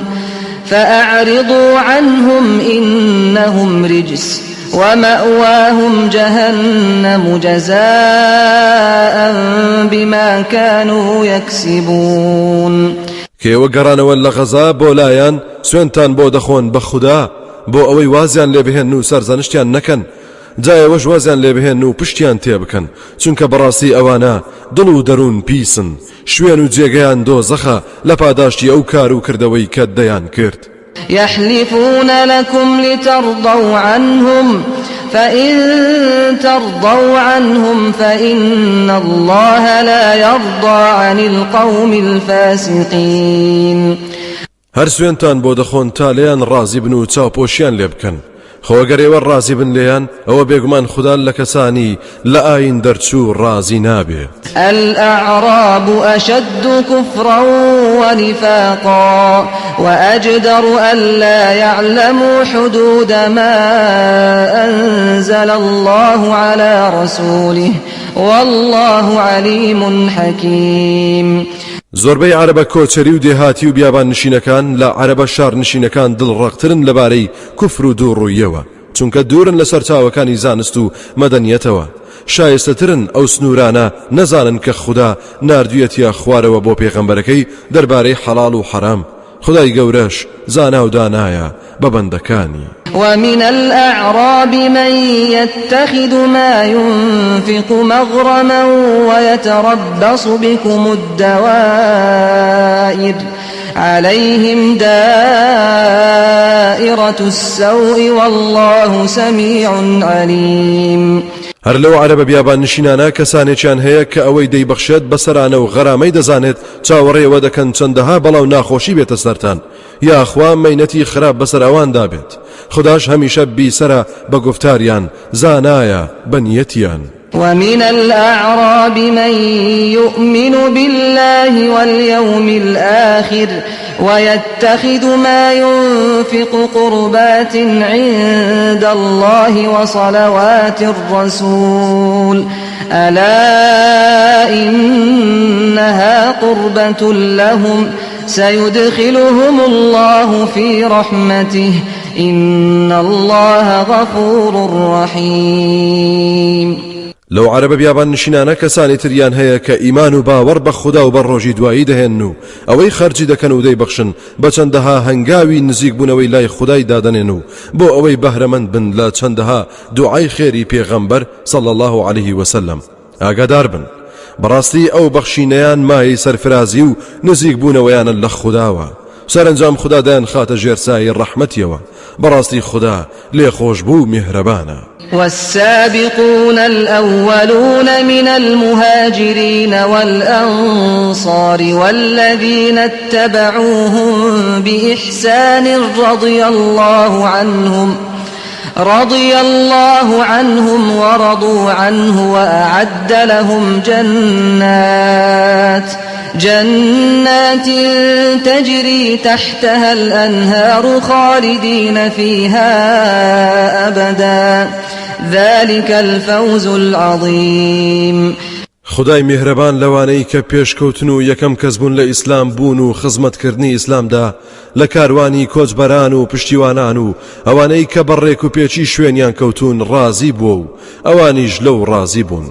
فأعرضوا عنهم إنهم رجس ومأواهم جهنم جزاء بما كانوا يكسبون. کێوە گەڕانەوە لە غەزا بۆ لایەن سوێنتان بۆ دەخۆن بە خوددا بۆ ئەوەی وازیان لێ بهێن و سەرزانشتیان نەکەن. جایەوەش وازیان لێ بهێن و پشتیان تێ بکەن چونکە بەڕاستی ئەوانە دڵ و دەروون پیسن شوێن و جێگەیان دۆزەخە لە پاداشتی ئەو کار و کردەوەی کە دەیان کرد. يحلفون لكم لترضوا عنهم فإن ترضوا عنهم فإن الله لا يرضى عن القوم الفاسقين. هەر سوێنتان بۆ دەخۆن تا لێیان ڕازی بن و چاوپۆشیان لێ بکەن. خۆگەرێوە ڕازی بن لێیان ئەوە بێگومان خوددا لە کەسانی لە ئاین دەرچوو ڕازی نابێت. الأعراب أشد كفرا ونفاقا وأجدر ألا يعلموا حدود ما أنزل الله على رسوله والله عليم حكيم. زۆربەی عەرەبە کۆچەری و دێهاتی و بیابان نشینەکان لە عەرەبە شار نشینەکان دڵڕەقترن لەبارەی کوفر و دووڕوویەوە چونکە دوورن لەسەر چاوەکانی زانست و مەدەنیەتەوە. شایستەترن ئەو سنوورانە نەزانن کە خوددا ناردوویەتیە خوارەوە بۆ پێغەمبەرەکەی دەربارەی حەڵاڵ و حەرام. خدای گەورەش زانا و دانایە بە بەندەکانی. ومن الأعراب من يتخذ ما ينفق مغرما ويتربص بكم الدوائر عليهم دائرة دابرة السوء والله سميع عليم. هەر لەو عەرەبە بیابان نشینانە کەسانێکیان هەیە کە ئەوەی دەیبەخشێت بەسەرانە و غەرامەی دەزانێت چاوەڕێوە دەکەن چەندەها بەڵاو ناخۆشی بێتە سەرتان یاخوا مەینەتی خراپ بەسەر ئەواندا بێت. خوداش هەمیشە بیسەرە بە گفتاریان زانایە بە نیەتیان. ومن الأعراب من يؤمن بالله واليوم الآخر ويتخذ ما ينفق قربات عند الله وصلوات الرسول ألا إنها قربة لهم سيدخلهم الله في رحمته إن الله غفور رحيم. لەو عەرەبە بیابان نشینانە کەسانی تریان هەیە کە ئیمان و باوەڕ بە خودا و بە ڕۆژی دوایی دەهێن و ئەوەی خەرجی دەکەن و دەیبەخشن بە چەندەها هەنگاوی نزیک بوونەوەی لای خودای دادەنێن و بۆ ئەوەی بەهرەمەند بن لە چەندەها دوعای خێری پێغەمبەر صلی الله عليه وسلم. ئاگادار بن بەڕاستی ئەو بەخشینەیان مای سەرفرازی و نزیک بوونەوەیانە لە خوداوە. سەرنجام خدا دایان خاتە ژێرسایی ڕەحمەتیەوە. بەڕاستی خدا لێخۆش بوو میهرەبانە. والسابقون الأولون من المهاجرين والأنصار والذين اتبعوهم بإحسان رضي الله عنهم ورضوا عنه وأعد لهم جنات تجري تحتها الأنهار خالدين فيها أبدا ذلك الفوز العظيم. خدای میهرەبان لەوانەی کە پێشکەوتن و یەکەم کەس بوون لە ئیسلام بوون و خزمەتکردنی ئیسلامدا لە کاروانی کۆچبەران و پشتیوانان و ئەوانەی کە بەڕێک و پێچی شوێنیان کەوتون ڕازی بووە و ئەوانیش لەو ڕازی بوون.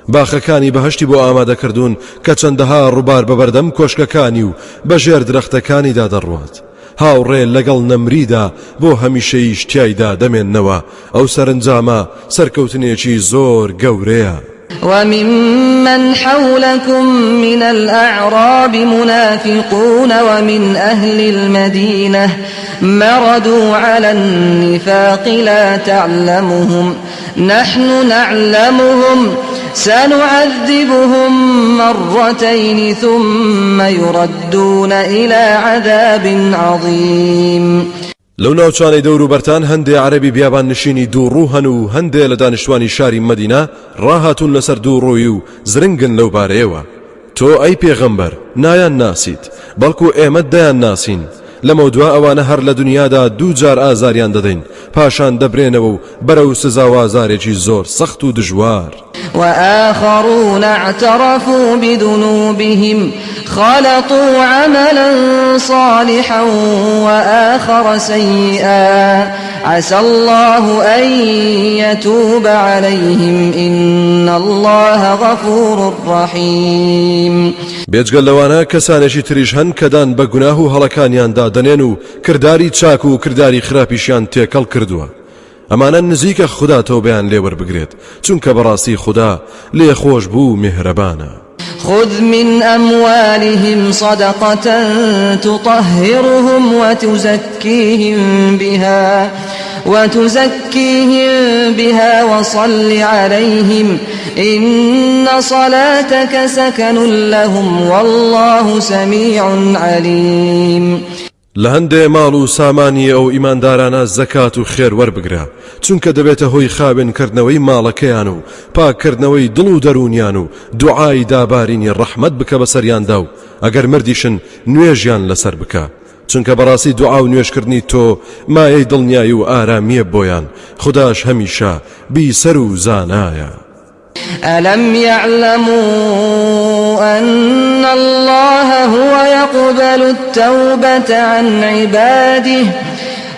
باخەکانی بەهشتی بۆ ئامادەکردوون کە چەندەها ڕووبار بەبەردەم کۆشکەکانی و بەژێر درەختەکانیدا دەڕوات. هاوڕێ لەگەڵ نەمریدا بۆ هەمیشەی شتیایدا دەمێننەوە. ئەو سەرنجامە سەرکەوتنێکی زۆر گەورەیە. وممن حولكم من الأعراب منافقون ومن أهل المدينة مردوا على النفاق لا تعلمهم نحن نعلمهم سنعذبهم مرتين ثم يردون إلى عذاب عظيم. لەو ناوچانەی دەور و بەرتان هەندێ عەرەبی بیابان نشینی دووڕوو هەن و هەندێ لە دانیشتوانی شاری مەدینە ڕاهاتون لەسەر دووڕووی و زرنگن لەو بارەیەوە. تۆ ئەی پێغەمبەر نایان ناسیت بەڵکو ئێمە دەیان ناسین. لەمە دوا ئەوانە هەر لە دنیادا دوو جار ئازاریان دەدەین پاشان دەبرێنەوە و بەرەو سزا و ئازارێکی زۆر سەخت و دژوار. وآخرون اعترفوا بذنوبهم خلطوا عملا صالحا وآخر سيئا عسى الله أن يتوب عليهم إن الله غفور رحيم. بێجگەل لەوانە کەسانێکی تریش هەن کەدان بە گوناه و هەڵەکانیاندا دەنێن و کردداری چاک و کردداری خراپیشیان تێکەڵ کردووە. ئەمانە نزیکە خوددا تەوبەیان لێوەربگرێت چونکە بەڕاستی خوددا لێخۆش بوو میهرەبانە. خذ من أموالهم صدقة تطهرهم وتزكيهم بها وصل عليهم إن صلاتك سكن لهم والله سميع عليم. لهندێ ماڵ و سامانی ئەو ئیماندارانە زەکات و خێر وەربگرە چونکە دەبێتە هۆی خاوێنکردنەوەی ماڵەکەیان و پاکردنەوەی دڵ و دەرونیان و دوعای دابارینی ڕەحمەت بکە بەسەریاندا و ئەگەر مردیشن نوێژیان لەسەر بکە چونکە بەڕاستی دوعا و نوێژکردنی تۆ مایەی دڵنیایی و ئارامیە بۆیان. خوداش هەمیشە بیسەر و زانایە. ألم يعلموا أن الله هو يقبل التوبة عن عباده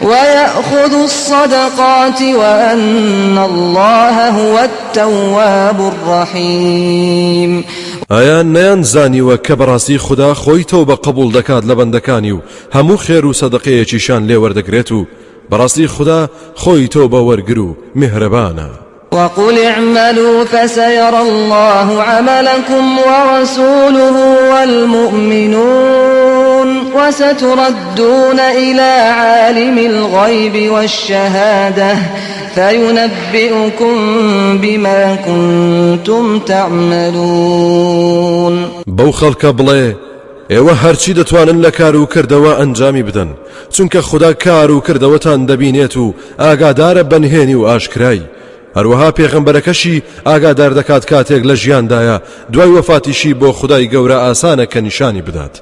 ويأخذ الصدقات وأن الله هو التواب الرحيم. ئایان نەیانزانیوە کە بەڕاستی خوددا خۆی تەوبە قبول دەکات لە بەندەکانی و هەموو خێر و سەدەقەیەکیشان لێوەردەگرێت و بەڕاستی خوددا خۆی تەوبە وەرگر و میهرەبانە. وقل اعملوا فسيرى الله عملكم ورسوله والمؤمنون وستردون إلى عالم الغيب والشهادة فينبئكم بما كنتم تعملون. بەو خەڵکە بڵێ ئێوە هەرچی دەتوانن لە کار و کردەوە ئەنجامی بدەن، چونکە خوددا کار و کردەوەتان دەبینێت و ئاگادارە بەنهێنی و ئاشکرای. هەروەها پێغەمبەرەکەشی ئاگادار دەکات کاتێک لە ژیاندایە دوای وەفاتیشی بۆ خودای گەورە ئاسانە کە نیشانی بدات.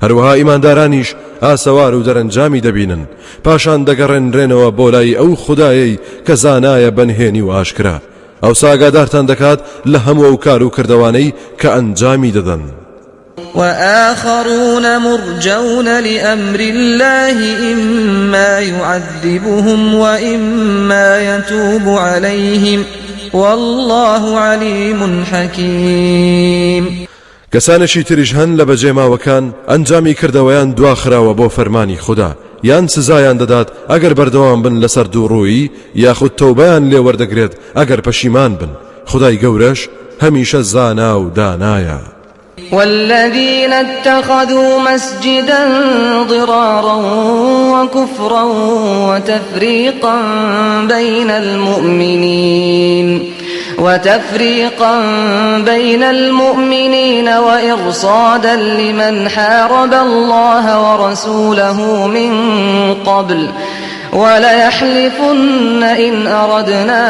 هەروەها ئیماندارانیش ئاسەوار و دەرەنجامی دەبینن، پاشان دەگەڕێنرێنەوە بۆ لای ئەو خودایەی کە زانایە بەنهێنی و ئاشکرا. ئەوسا ئاگادارتان دەکات لە هەموو ئەو کار و کردەوانەی کە ئەنجامی دەدەن. وآخرون مرجون لأمر الله إما يعذبهم وإما يتوب عليهم والله عليم حكيم. کەسانێکی تریش هەن لە بەجێماوەکان ئەنجامی کردەوەیان دواخراوە بۆ فەرمانی خوددا، یان سزایان دەدات ئەگەر بەردەوام بن لەسەر دووڕووی یاخود تەوبەیان لێ وەردەگرێت ئەگەر پەشیمان بن. خودای گەورەش هەمیشە زانا و دانایە. والذين اتخذوا مسجدا ضرارا وكفرا وتفريقا بين المؤمنين وإرصادا لمن حارب الله ورسوله من قبل وليحلفن إن أردنا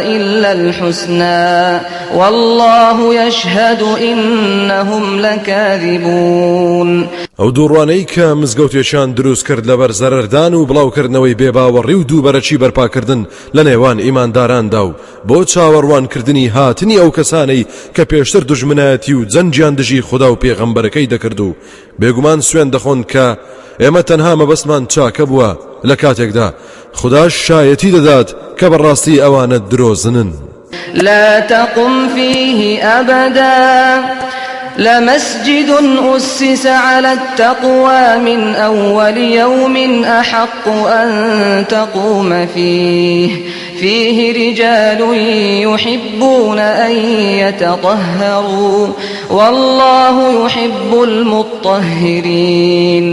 إلا الحسنى والله يشهد إنهم لكاذبون. ئەو دووڕوانەی کە مزگەوتێکیان دروست کرد لەبەر زەرەردان و بڵاوکردنەوەی بێباوەڕی و دووبەرەچی بەرپاکردن لە نێوان ئیمانداراندا و بۆ چاوەڕوانکردنی هاتنی ئەو کەسانەی کە پێشتر دوژمنایەتی و جەنجیان دژی خوددا و پێغەمبەرەکەی دەکرد و بێگومان سوێن دەخۆن کە ئێمە تەنها مەبەستمان چاکە بووە لە کاتێکدا خودداش شایەتی دەدات کە بەڕاستی ئەوانە درۆزنن. لا تقم فيه أبدا لمسجد أسس على التقوى من أول يوم أحق أن تقوم فيه رجال يحبون أن يتطهروا والله يحب المطهرين.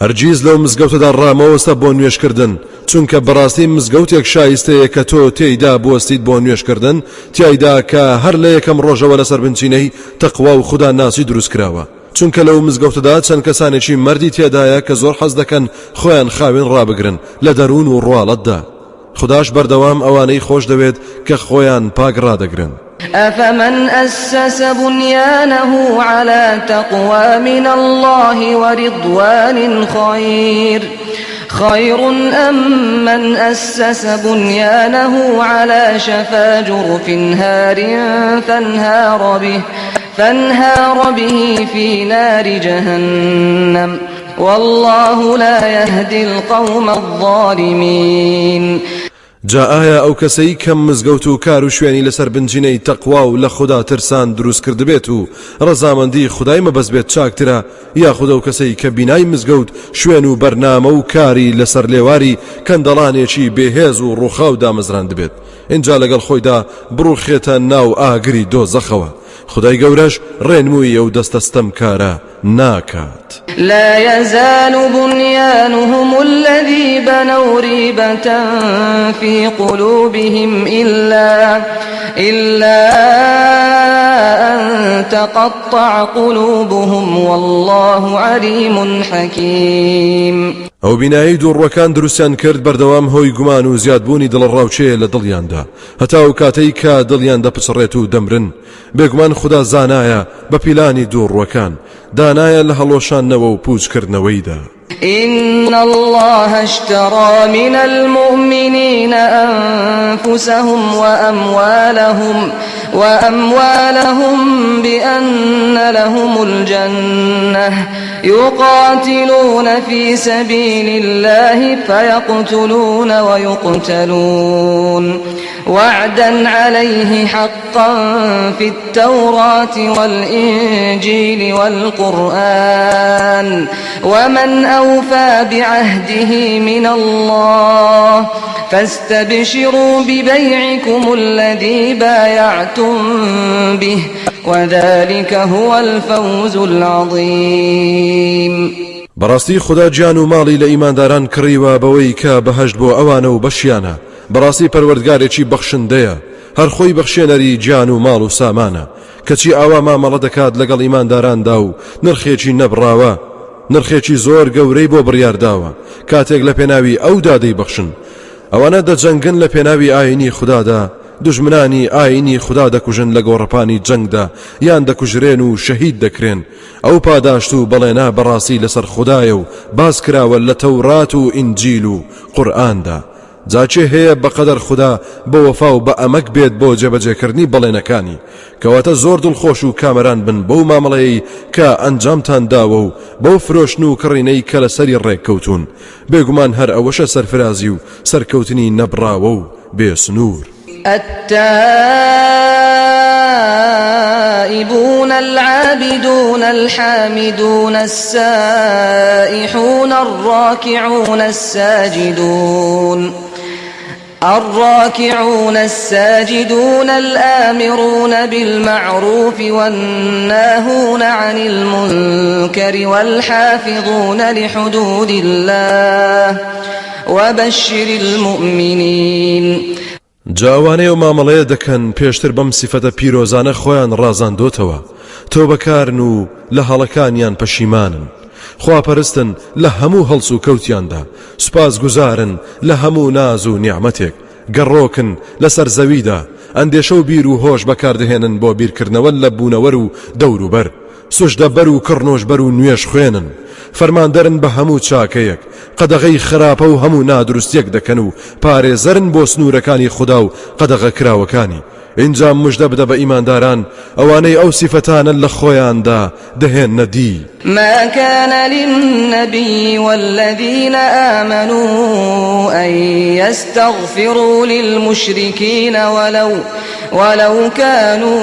هەرگیز لەو مزگەوتەدا ڕامەوەستە بۆ نوێشکردن، چونکە بەڕاستی مزگەوتێک شایستەیە کە تۆ تێیدا بوەستیت بۆ نوێشکردن، تیایدا کە هەر لە یەکەم ڕۆژەوە لەسەر بنچینەی تەقوا و خوددا ناسی دروست کراوە. چونکە لەو مزگەوتەدا چەند کەسانێکی مەردی تێدایە کە زۆر حەز دەکەن خۆیان خاوێن ڕابگرن لە دەروون و ڕواڵەتدا. خودداش بەردەوام ئەوانەی خۆش دەوێت کە خۆیان پاک ڕادەگرن. أفمن أسس بنيانه على تقوى من الله ورضوان خير أم من أسس بنيانه على شفا جرف هار فانهار به في نار جهنم والله لا يهدي القوم الظالمين. جا ئایا ئەو کەسەی کەم مزگەوت و کار و شوێنی لەسەر بنجینەی تەقوا و لە خوددا ترسان دروست کرد بێت و ڕەزامەندی خودای مەبەست بێت چاکترە، یاخود ئەو کەسەی کە بینای مزگەوت شوێن و بەرنامە و کاری لەسەر لێواری کەندەڵانێکی بێهێز و ڕووخاو دامەزراند بێت، اینجا لەگەڵ خۆیدا بڕوخێتە ناو ئاگری دۆزەخەوە. خدای گەورەش ڕێنمووی ئەو دەستەستەم کارە ناکات. لا يزال بنيانهم الذي بنوا ريبة في قلوبهم إلا أن تقطع قلوبهم والله عليم حكيم. ئەو بینایی دووڕوەکان دروستیان کرد بەردەوام هۆی گومان و زیادبوونی دڵڕاوچەیە لە دڵیاندا، هەتا و کاتەی کە دڵیان دەپچڕێت و دەمرن. بێگومان خوددا زانایە بە پیلانی دووڕوەکان، دانایە لە هەڵۆشانەوە و پوچکردنەوەیدا. إن الله اشترى من المؤمنين أنفسهم وأموالهم بأن لهم الجنة يقاتلون في سبيل الله فيقتلون ويقتلون وعدا عليه حقا في التوراة والإنجيل والقرآن ومن أوفى بعهده من الله فاستبشروا ببيعكم الذي بايعتم به وذلك هو الفوز العظيم. بەڕاستی خدا گیان و ماڵی لە ئیمانداران کڕیوە بەوەی کە بەهەشت بۆ ئەوانە و بەشیانە بەڕاستی پەروەردگارێکی بەخشندەیە هەر خۆی بەخشێنەری گیان و ماڵ و سامانە کەچی ئاوا مامەڵە دەکات لەگەڵ ئیمانداراندا و نرخێکی نەبڕاوە نرخێکی زۆر گەورەی بۆ بڕیارداوە کاتێک لە پێناوی ئەو دادەی بەخشن ئەوانە دەجەنگن لە پێناوی ئاینی خوددادا دژمنانی ئاینی خوددا دەکوژن لە گۆڕەپانی جەنگدا یان دەکوژرێن و شەهید دەکرێن ئەو پاداشت و بەڵێنا بەڕاستی لەسەر خوددایە و باز کراوە لە تەورات و ئینجیل و قورئاندا جاچێ هەیە بەقەدەر خوددا بە وەفا و بە ئەمەک بێت بۆ جێبەجێکردنی بەڵێنەکانی کەواتە زۆر دڵخۆش و کامەران بن بەو مامەڵەیەی کە ئەنجامتان داوە و بەو فرۆشن و کڕینەی کە لە سەری ڕێککەوتون بێگومان هەر ئەوەشە سەرفرازی و سەرکەوتنی نەبڕاوە و بێسنوور التائبون العابدون الحامدون السائحون الراكعون الساجدون الآمرون بالمعروف والناهون عن المنكر والحافظون لحدود الله وبشر المؤمنين جاوانەیە و مامەڵەیە دەکەن پێشتر بەم سیفەتە پیرۆزانە خۆیان ڕازاندۆتەوە تۆ بەکارن و لە هەڵەکانیان پەشیمانن خواپەرستن لە هەموو هەڵس و کەوتیاندا سوپاس گوزارن لە هەموو ناز و نیعمەتێک گەڕۆکن لەسەر زەویدا ئەندێشە و بیر و هۆش بەکاردەهێنن بۆ بیرکردنەوە لە بوونەوەر و دەوروبەر سوشدەبەر و کڕنۆژبەر و نوێش خوێنن فەرماندەرن بە هەموو چاکەیەک قەدەغەی خراپە و هەموو نادروستیەک دەکەن و پارێزەرن بۆ سنوورەکانی خوددا و قەدەغە کراوەکانی اینجا مژدە بدە بە ئیمانداران ئەوانەی ئەو سیفەتانە لە خۆیاندا دەهێنە دی ما كان للنبي والذين آمنوا أن يستغفروا للمشركين ولو كانوا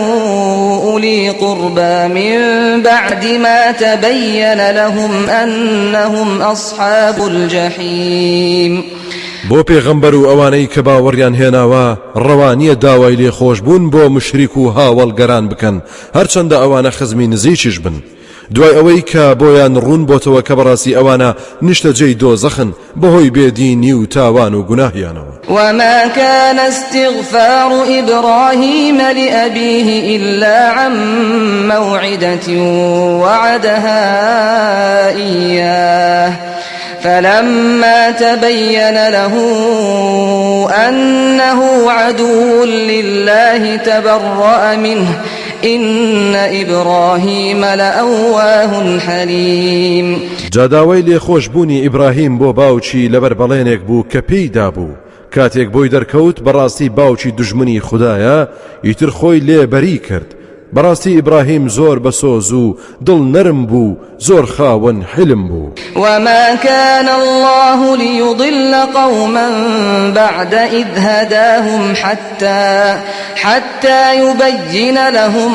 أولي قربى من بعد ما تبين لهم أنهم أصحاب الجحيم بۆ پێغەمبەر و ئەوانەی کە باوەڕیان هێناوە ڕەوانیە داوای لێخۆشبوون بۆ مشریک و هاوڵگەران بکەن هەرچەندە ئەوانە خزمی نزیکیش بن دوای ئەوەی کە بۆیان ڕوون بۆتەوە کە بەڕاستی ئەوانە نیشتەجێی دۆزەخن بەهۆی بێدینی و تاوان و گوناهیانەوە وما كان استغفار إبراهيم لأبيه إلا عن موعدة وعدها إياه فلما تبين له أنه عدو لله تبرأ منه إن إبراهيم لأواه حليم جاداوەی لێخۆشبوونی ئیبراهیم بۆ باوکی لەبەر بەڵێنێک بوو کە پێیدا بوو کاتێک بۆی دەرکەوت بەڕاستی باوکی دژمنی خوددایە ئیتر خۆی لێبەری کرد بەڕاستی ئیبراهیم زۆر بەسۆز و دڵ نەرم بوو زۆر خاوەن حلم بوو وما كان الله ليضل قوما بعد إذ هداهم حتى يبين لهم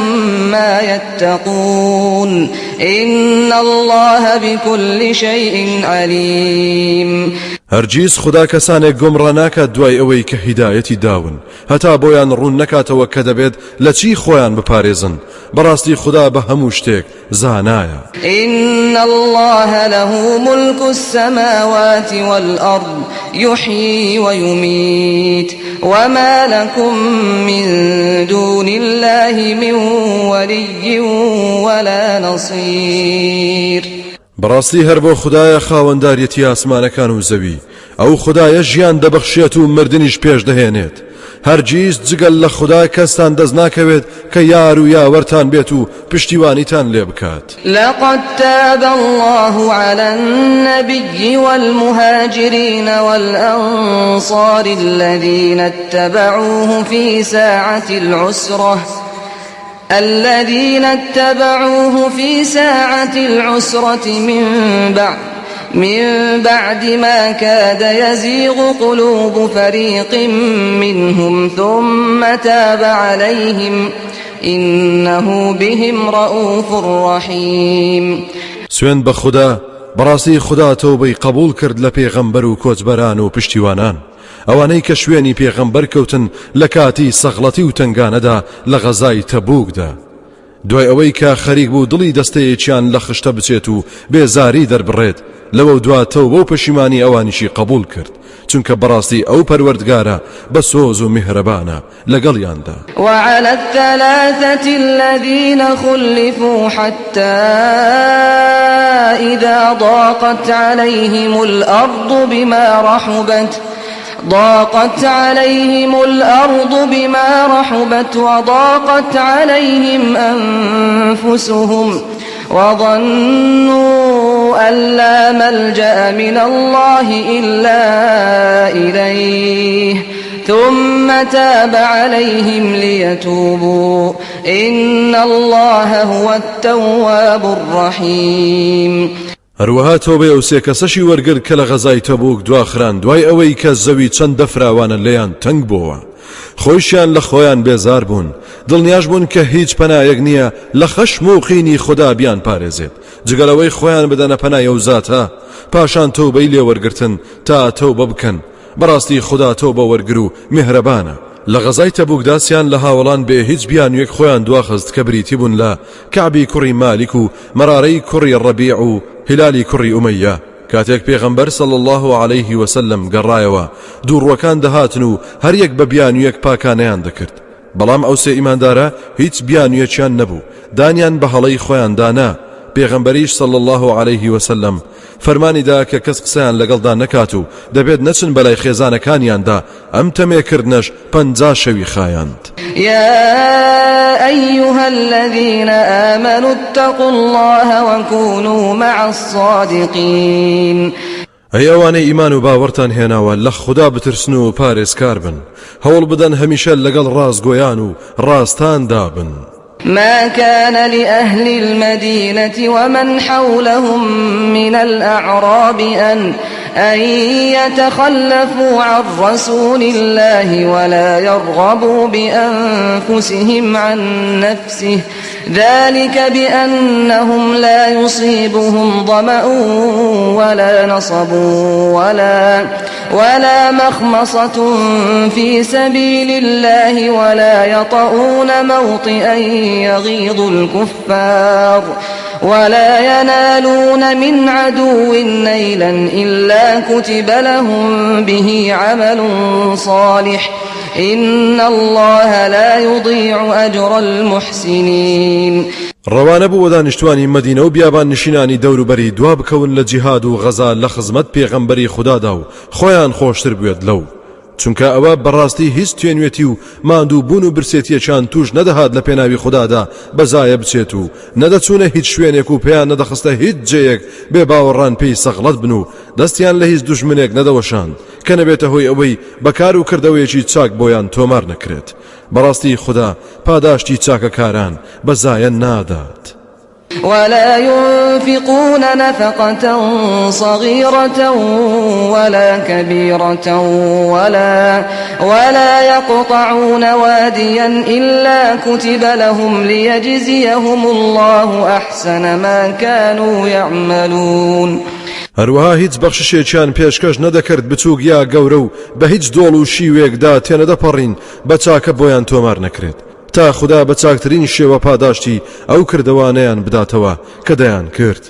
ما يتقون إن الله بكل شيء عليم هەرگیز خدا کەسانێک گۆمڕە ناکات دوای ئەوەی کە هیدایەتی داون هەتا بۆیان ڕوون نەکاتەوە کە دەبێت لە چی خۆیان بپارێزن بەڕاستی خدا بە هەموو شتێک زانایە إن الله له ملك السماوات والأرض يحيي ويميت وما لكم من دون الله من ولي ولا نصير بەڕاستی هەر بۆ خدایە خاوەنداریەتی ئاسمانەکان و زەوی ئەو خدایە ژیان دەبەخشێت و مردنیش پێش دەهێنێت هەرگیز جگەل لە خدا کەستان دەست ناکەوێت کە یار و یاوەرتان بێت و پشتیوانیتان لێ بکات لقد تاب الله على النبي والمهاجرين والأنصار الذين اتبعوه في ساعة العسرة من بعد ما كاد يزيغ قلوب فريق منهم ثم تاب عليهم إنه بهم رؤوف رحيم سوێن بە خوددا بەڕاستی خوددا تۆبەی قبول کرد لە پێغەمبەر و کۆچبەران و پشتیوانان ئەوانەی کە شوێنی پێغەمبەر کەوتن لە کاتی سەغڵەتی و تنگانەدا لە غەزای تەبوکدا دوای ئەوەی کە خەریک بوو دڵی دەستەیەکیان لە خشتە بچێت و بێزاری دەربڕێت لەوە دواتەوە بۆ پەشیمانی ئەوانیشی قبول کرد چونکە بەڕاستی ئەو پەروەردگارە بە سۆز و میهرەبانە لەگەڵیاندا. وعلى الثلاثة الذين خلفوا حتى إذا ضاقت عليهم الأرض بما رحبت وضاقت عليهم أنفسهم وظنوا أن لا ملجأ من الله إلا إليه ثم تاب عليهم ليتوبوا إن الله هو التواب الرحيم. هەروەها تۆبێ ئەو سێ کەسەشی وەرگرت کە لە غەزای تەبوک دواخران دوای ئەوەی کە زەوی چەند دەفراوانە لێیان تەنگ بووە، خۆشیان لە خۆیان بێزار بوون، دڵنیاش بوون کە هیچ پەنایەک نییە لە خەشم و قینی خوددا بیان پارێزێت جگەلەوەی خۆیان بدەنە پەنای ئەو زاتە، پاشان تۆبەی لێوەرگرتن تا تۆبە بکەن. بەڕاستی خوددا تۆبە وەرگر و میهرەبانە. لە غەزای تەبوکدا سیان لە هاوڵان بێ هیچ بیانوێک خۆیان دواخست کە بریتی بوون لە کەعبی کوڕی مالیک و مەرارەی کوڕی ڕەبیع و هیلالی کوڕی ئومەیە. کاتێک پێغەمبەر صلی الله عليه وسلم گەڕایەوە دووڕوەکان دەهاتن و هەر یەک بە بیانوێک پاکانەیان دەکرد، بەڵام ئەو سێ ئیماندارە هیچ بیانوێکیان نەبوو، دانیان بە هەڵەی خۆیان دانا. پێغەمبەریش صلی الله عليه وسلم فەرمانی دا کە کەس قسەیان لەگەڵدا نەکات و دەبێت نەچن بەلای خێزانەکانیاندا، ئەم تەمێکردنەش 50 شەوی خایاند. يا أيها الذين آمنوا اتقوا الله وكونوا مع الصادقين. ئەی ئەوانەی ئیمان و باوەڕتان هێناوە لە خوددا بترسن و پارێزکار بن، هەوڵ بدەن هەمیشە لەگەڵ ڕاستگۆیان و ڕاستاندا بن. ما كان لأهل المدينة ومن حولهم من الأعراب أن يتخلفوا عن رسول الله ولا يرغبوا بأنفسهم عن نفسه ذلك بأنهم لا يصيبهم ظمأ ولا نصب ولا مخمصة في سبيل الله ولا يطؤون موطئا يغيظ الكفار ولا ينالون من عدو نيلا إلا كتب لهم به عمل صالح إن الله لا يضيع أجر المحسنين. ڕەوانە بوو دانیشتوانی مەدینە و بیابان نشینانی دەوروبەری دوا بکەون لە جیهاد و غەزا لە خزمەت پێغەمبەری خوددادا و خۆیان خۆشتر بوێت لەو، چونکە ئەوە بەڕاستی هیچ توێنوێتی و ماندوو بوون و برسێتیەکان توش نەدەهات لە پێناوی خوددادا بەزایە بچێت و نەدەچوونە هیچ شوێنێک و پێیان نەدەخستە هیچ جەیەک بێ باوەڕان پێی سەغڵەت بن و دەستیان لە هیچ دوژمنێک نەدەوەشاند کە نەبێتە هۆی ئەوەی بەکار و کردەوەیەکی چاک بۆیان تۆمار نەکرێت. بەڕاستی خوددا پاداشتی چاکەکاران بەزایە نادات. ولا ينفقون نفقة صغيرة ولا كبيرة ولا يقطعون واديا إلا كتب لهم ليجزيهم الله أحسن ما كانوا يعملون. هەروەها هیچ بەخششێکیان پێشکەش نەدەکرد بچووک یا گەورە و بە هیچ دۆڵ و شیوێکدا تێنەدەپەڕین بە چاکە بۆیان تۆمار نەکرێت تا خوددا بە چاکترین شێوە پاداشتی ئەو کردەوانەیان بداتەوە کە دەیان کرد.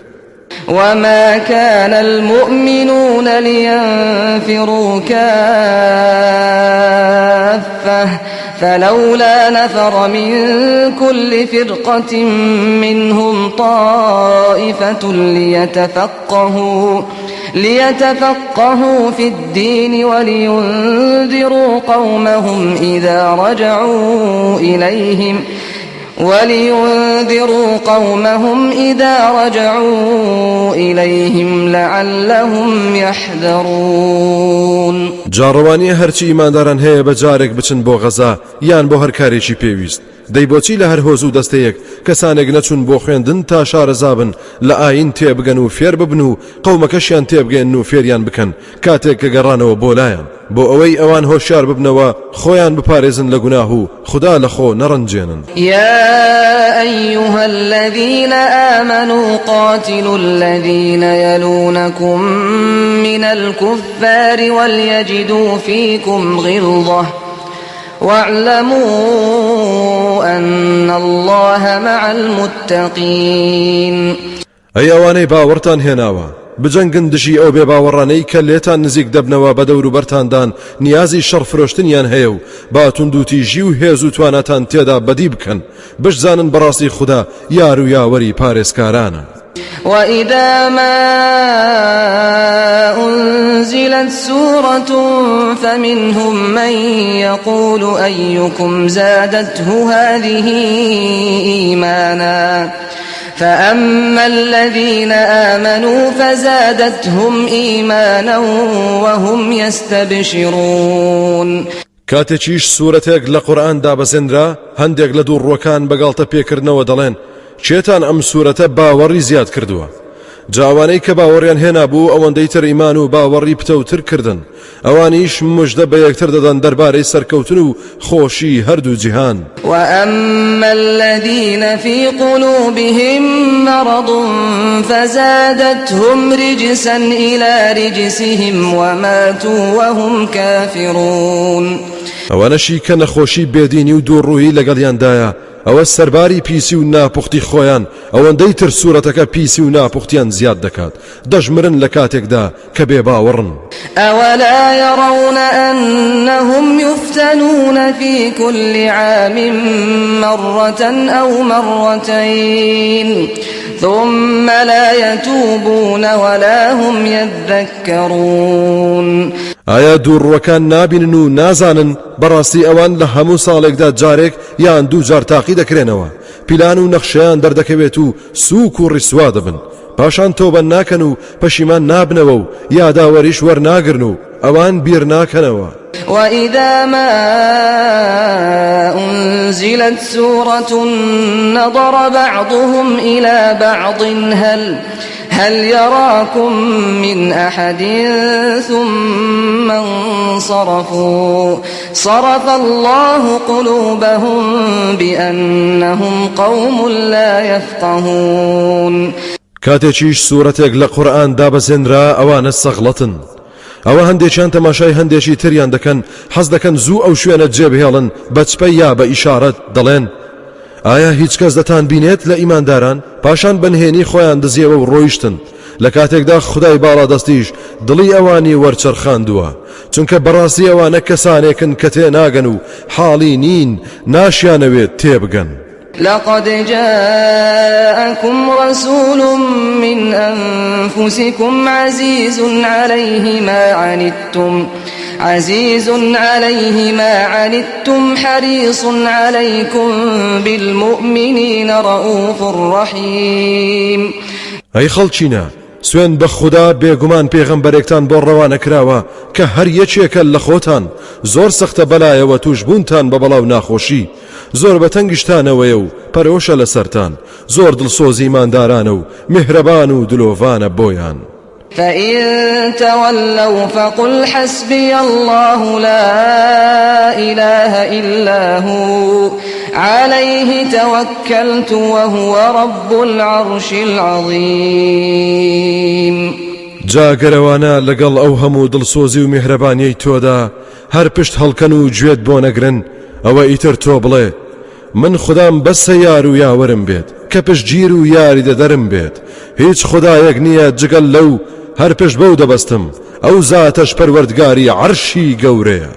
وما كان المؤمنون لينفروا كافة فلولا نفر من كل فرقة منهم طائفة ليتفقهوا في الدين ولينذروا قومهم إذا رجعوا إليهم لعلهم يحذرون. جاڕەوانی هەرچی ئیمانداران هەیە بە جارێک بچن بۆ غەزا یان بۆ هەر کارێکی پێویست، دەی بۆچی لە هەر هۆز و دەستەیەک کەسانێک نەچون بۆ خوێندن تا شارەزابن لە ئاین تێبگەن و فێر ببن و قەومەکەشیان تێبگەن و فێریان بکەن کاتێک کە گەڕانەوە بۆ لایەن، بۆ ئەوەی ئەوان هۆشیار ببنەوە خۆیان بپارێزن لە گوناه و خوددا لە خۆ نەڕەنجێنن. يا أيها الذين آمنوا قاتلوا الذين يلونكم من الكفار وليجدوا فيكم غلظة واعلموا أن الله مع المتقين. ئەی ئەوانەی باوەڕتان هێناوە بجەنگن دژی ئەو بێ باوەڕانەی کە لێتان نزیک دەبنەوە بە دەوروبەرتاندان نیازی شەڕ فرۆشتنیان هەیە و با توندوتیژی و هێز و توانەتان تێدا بەدی بکەن بشزانن بەڕاستی خوددا یار و یاوەری پارێزکارانە. وإذا ما أنزلت سورة فمنهم من يقول أيكم زادته هذه إيمانا فأما الذين آمنوا فزادتهم إيمانا وهم يستبشرون. کاتێکیش سوورەتێک لە قورئان دابەزێنرا هەندێک لە دووڕوەکان بەگاڵتە پێکردنەوە دەڵێن چێتان ئەم سوورەتە باوەڕی زیاد کردووە. جاوانەی کە باوەڕیان هێنابوو ئەوەندەی تر ئیمان و باوەڕی پتەوتر کردن ئەوانیش مژدە بە یەکتر دەدەن دەربارەی سەرکەوتن و خۆشی هەردوو جیهان. وأما الذين في قلوبهم مرض فزادتهم رجسا إلى رجسهم وماتوا وهم كافرون. ئەوانەشی کە نەخۆشی بێدینی و دووڕووی لەگەڵیاندایە ئەوە سەرباری پیسی و ناپوختی خۆیان ئەوەندەی تر سوورەتەکە پیسی و ناپوختیان زیاد دەکات دەژمرن لە کاتێکدا کە بێ باوەڕن. أولا يرون أنهم يفتنون في كل عام مرة أو مرتين ثم لا يتوبون ولا هم يذكرون. ئایا دووڕوەکان نابینن و نازانن بەڕاستی ئەوان لە هەموو ساڵێکدا جارێک یان دوو جار تاقی دەکرێنەوە پیلان و نەخشەیان دەردەکەوێت و سووک و ڕیسوا دەبن پاشان تۆبە ناکەن و پەشیمان نابنەوە و یاداوەریش وەرناگرن و ئەوان بیر ناکەنەوە. وإذا ما أنزلت سورة نظر بعضهم إلى بعض هل يراكم من أحد ثم انصرفوا صرف الله قلوبهم بأنهم قوم لا يفقهون. کاتێکیش سوورەتێک لە قورئان دابەزێنرا ئەوانە سەغڵەتن ئەوە هەندێکیان تەماشای هەندێکی تریان دەکەن حەز دەکەن زوو ئەو شوێنە جێبهێڵن بە چپەی یا بە ئیشارەت دەڵێن ئایا هیچ کەس دەتان بینێت لە ئیمانداران پاشان بنهێنی خۆیان دزیەوە و ڕۆیشتن لە کاتێکدا خدای باڵادەستیش دڵی ئەوانی وەرچەرخاندووە چونکە بەڕاستی ئەوانە کەسانێکن کە تێناگەن و حاڵی نین ناشیانەوێت تێبگەن. لقد جاءكم رسول من أنفسكم عزيز عليه ما عنتم حريص عليكم بالمؤمنين رؤوف رحيم. ئەی خەڵچینە سوێن بە خوددا بێگومان پێغەمبەرێکتان بۆ ڕەوانە کراوە کە هەر یەکێکە لە خۆتان زۆر سەختە بەلایەوە توش بوونتان بە بەڵاو ناخۆشی زۆر بە تەنگیشتانەوەیە و پەرۆشە لەسەرتان زۆر دڵسۆزی ماندارانە و میهرەبان و دلۆڤانە بۆیان. فإن تولوا فقل حسبي الله لا إله إلا هو عليه توكلت وهو رب العرش العظيم. جاگەرەوانە لەگەڵ ئەو هەموو دڵسۆزی و میهرەبانیەی تۆدا هەر پشت هەڵکەن و گوێت بۆ نەگرن ئەوە ئیتر تۆ بڵێ من خودام بەسە یار و یاوەرم بێت کە پشتگیر و یاری دەدەرم بێت هیچ خودایەک نییە جگەل لەو هەر پشت بەو دەبەستم ئەو زاتەش پەروەردگاری عەرشی گەورەیە.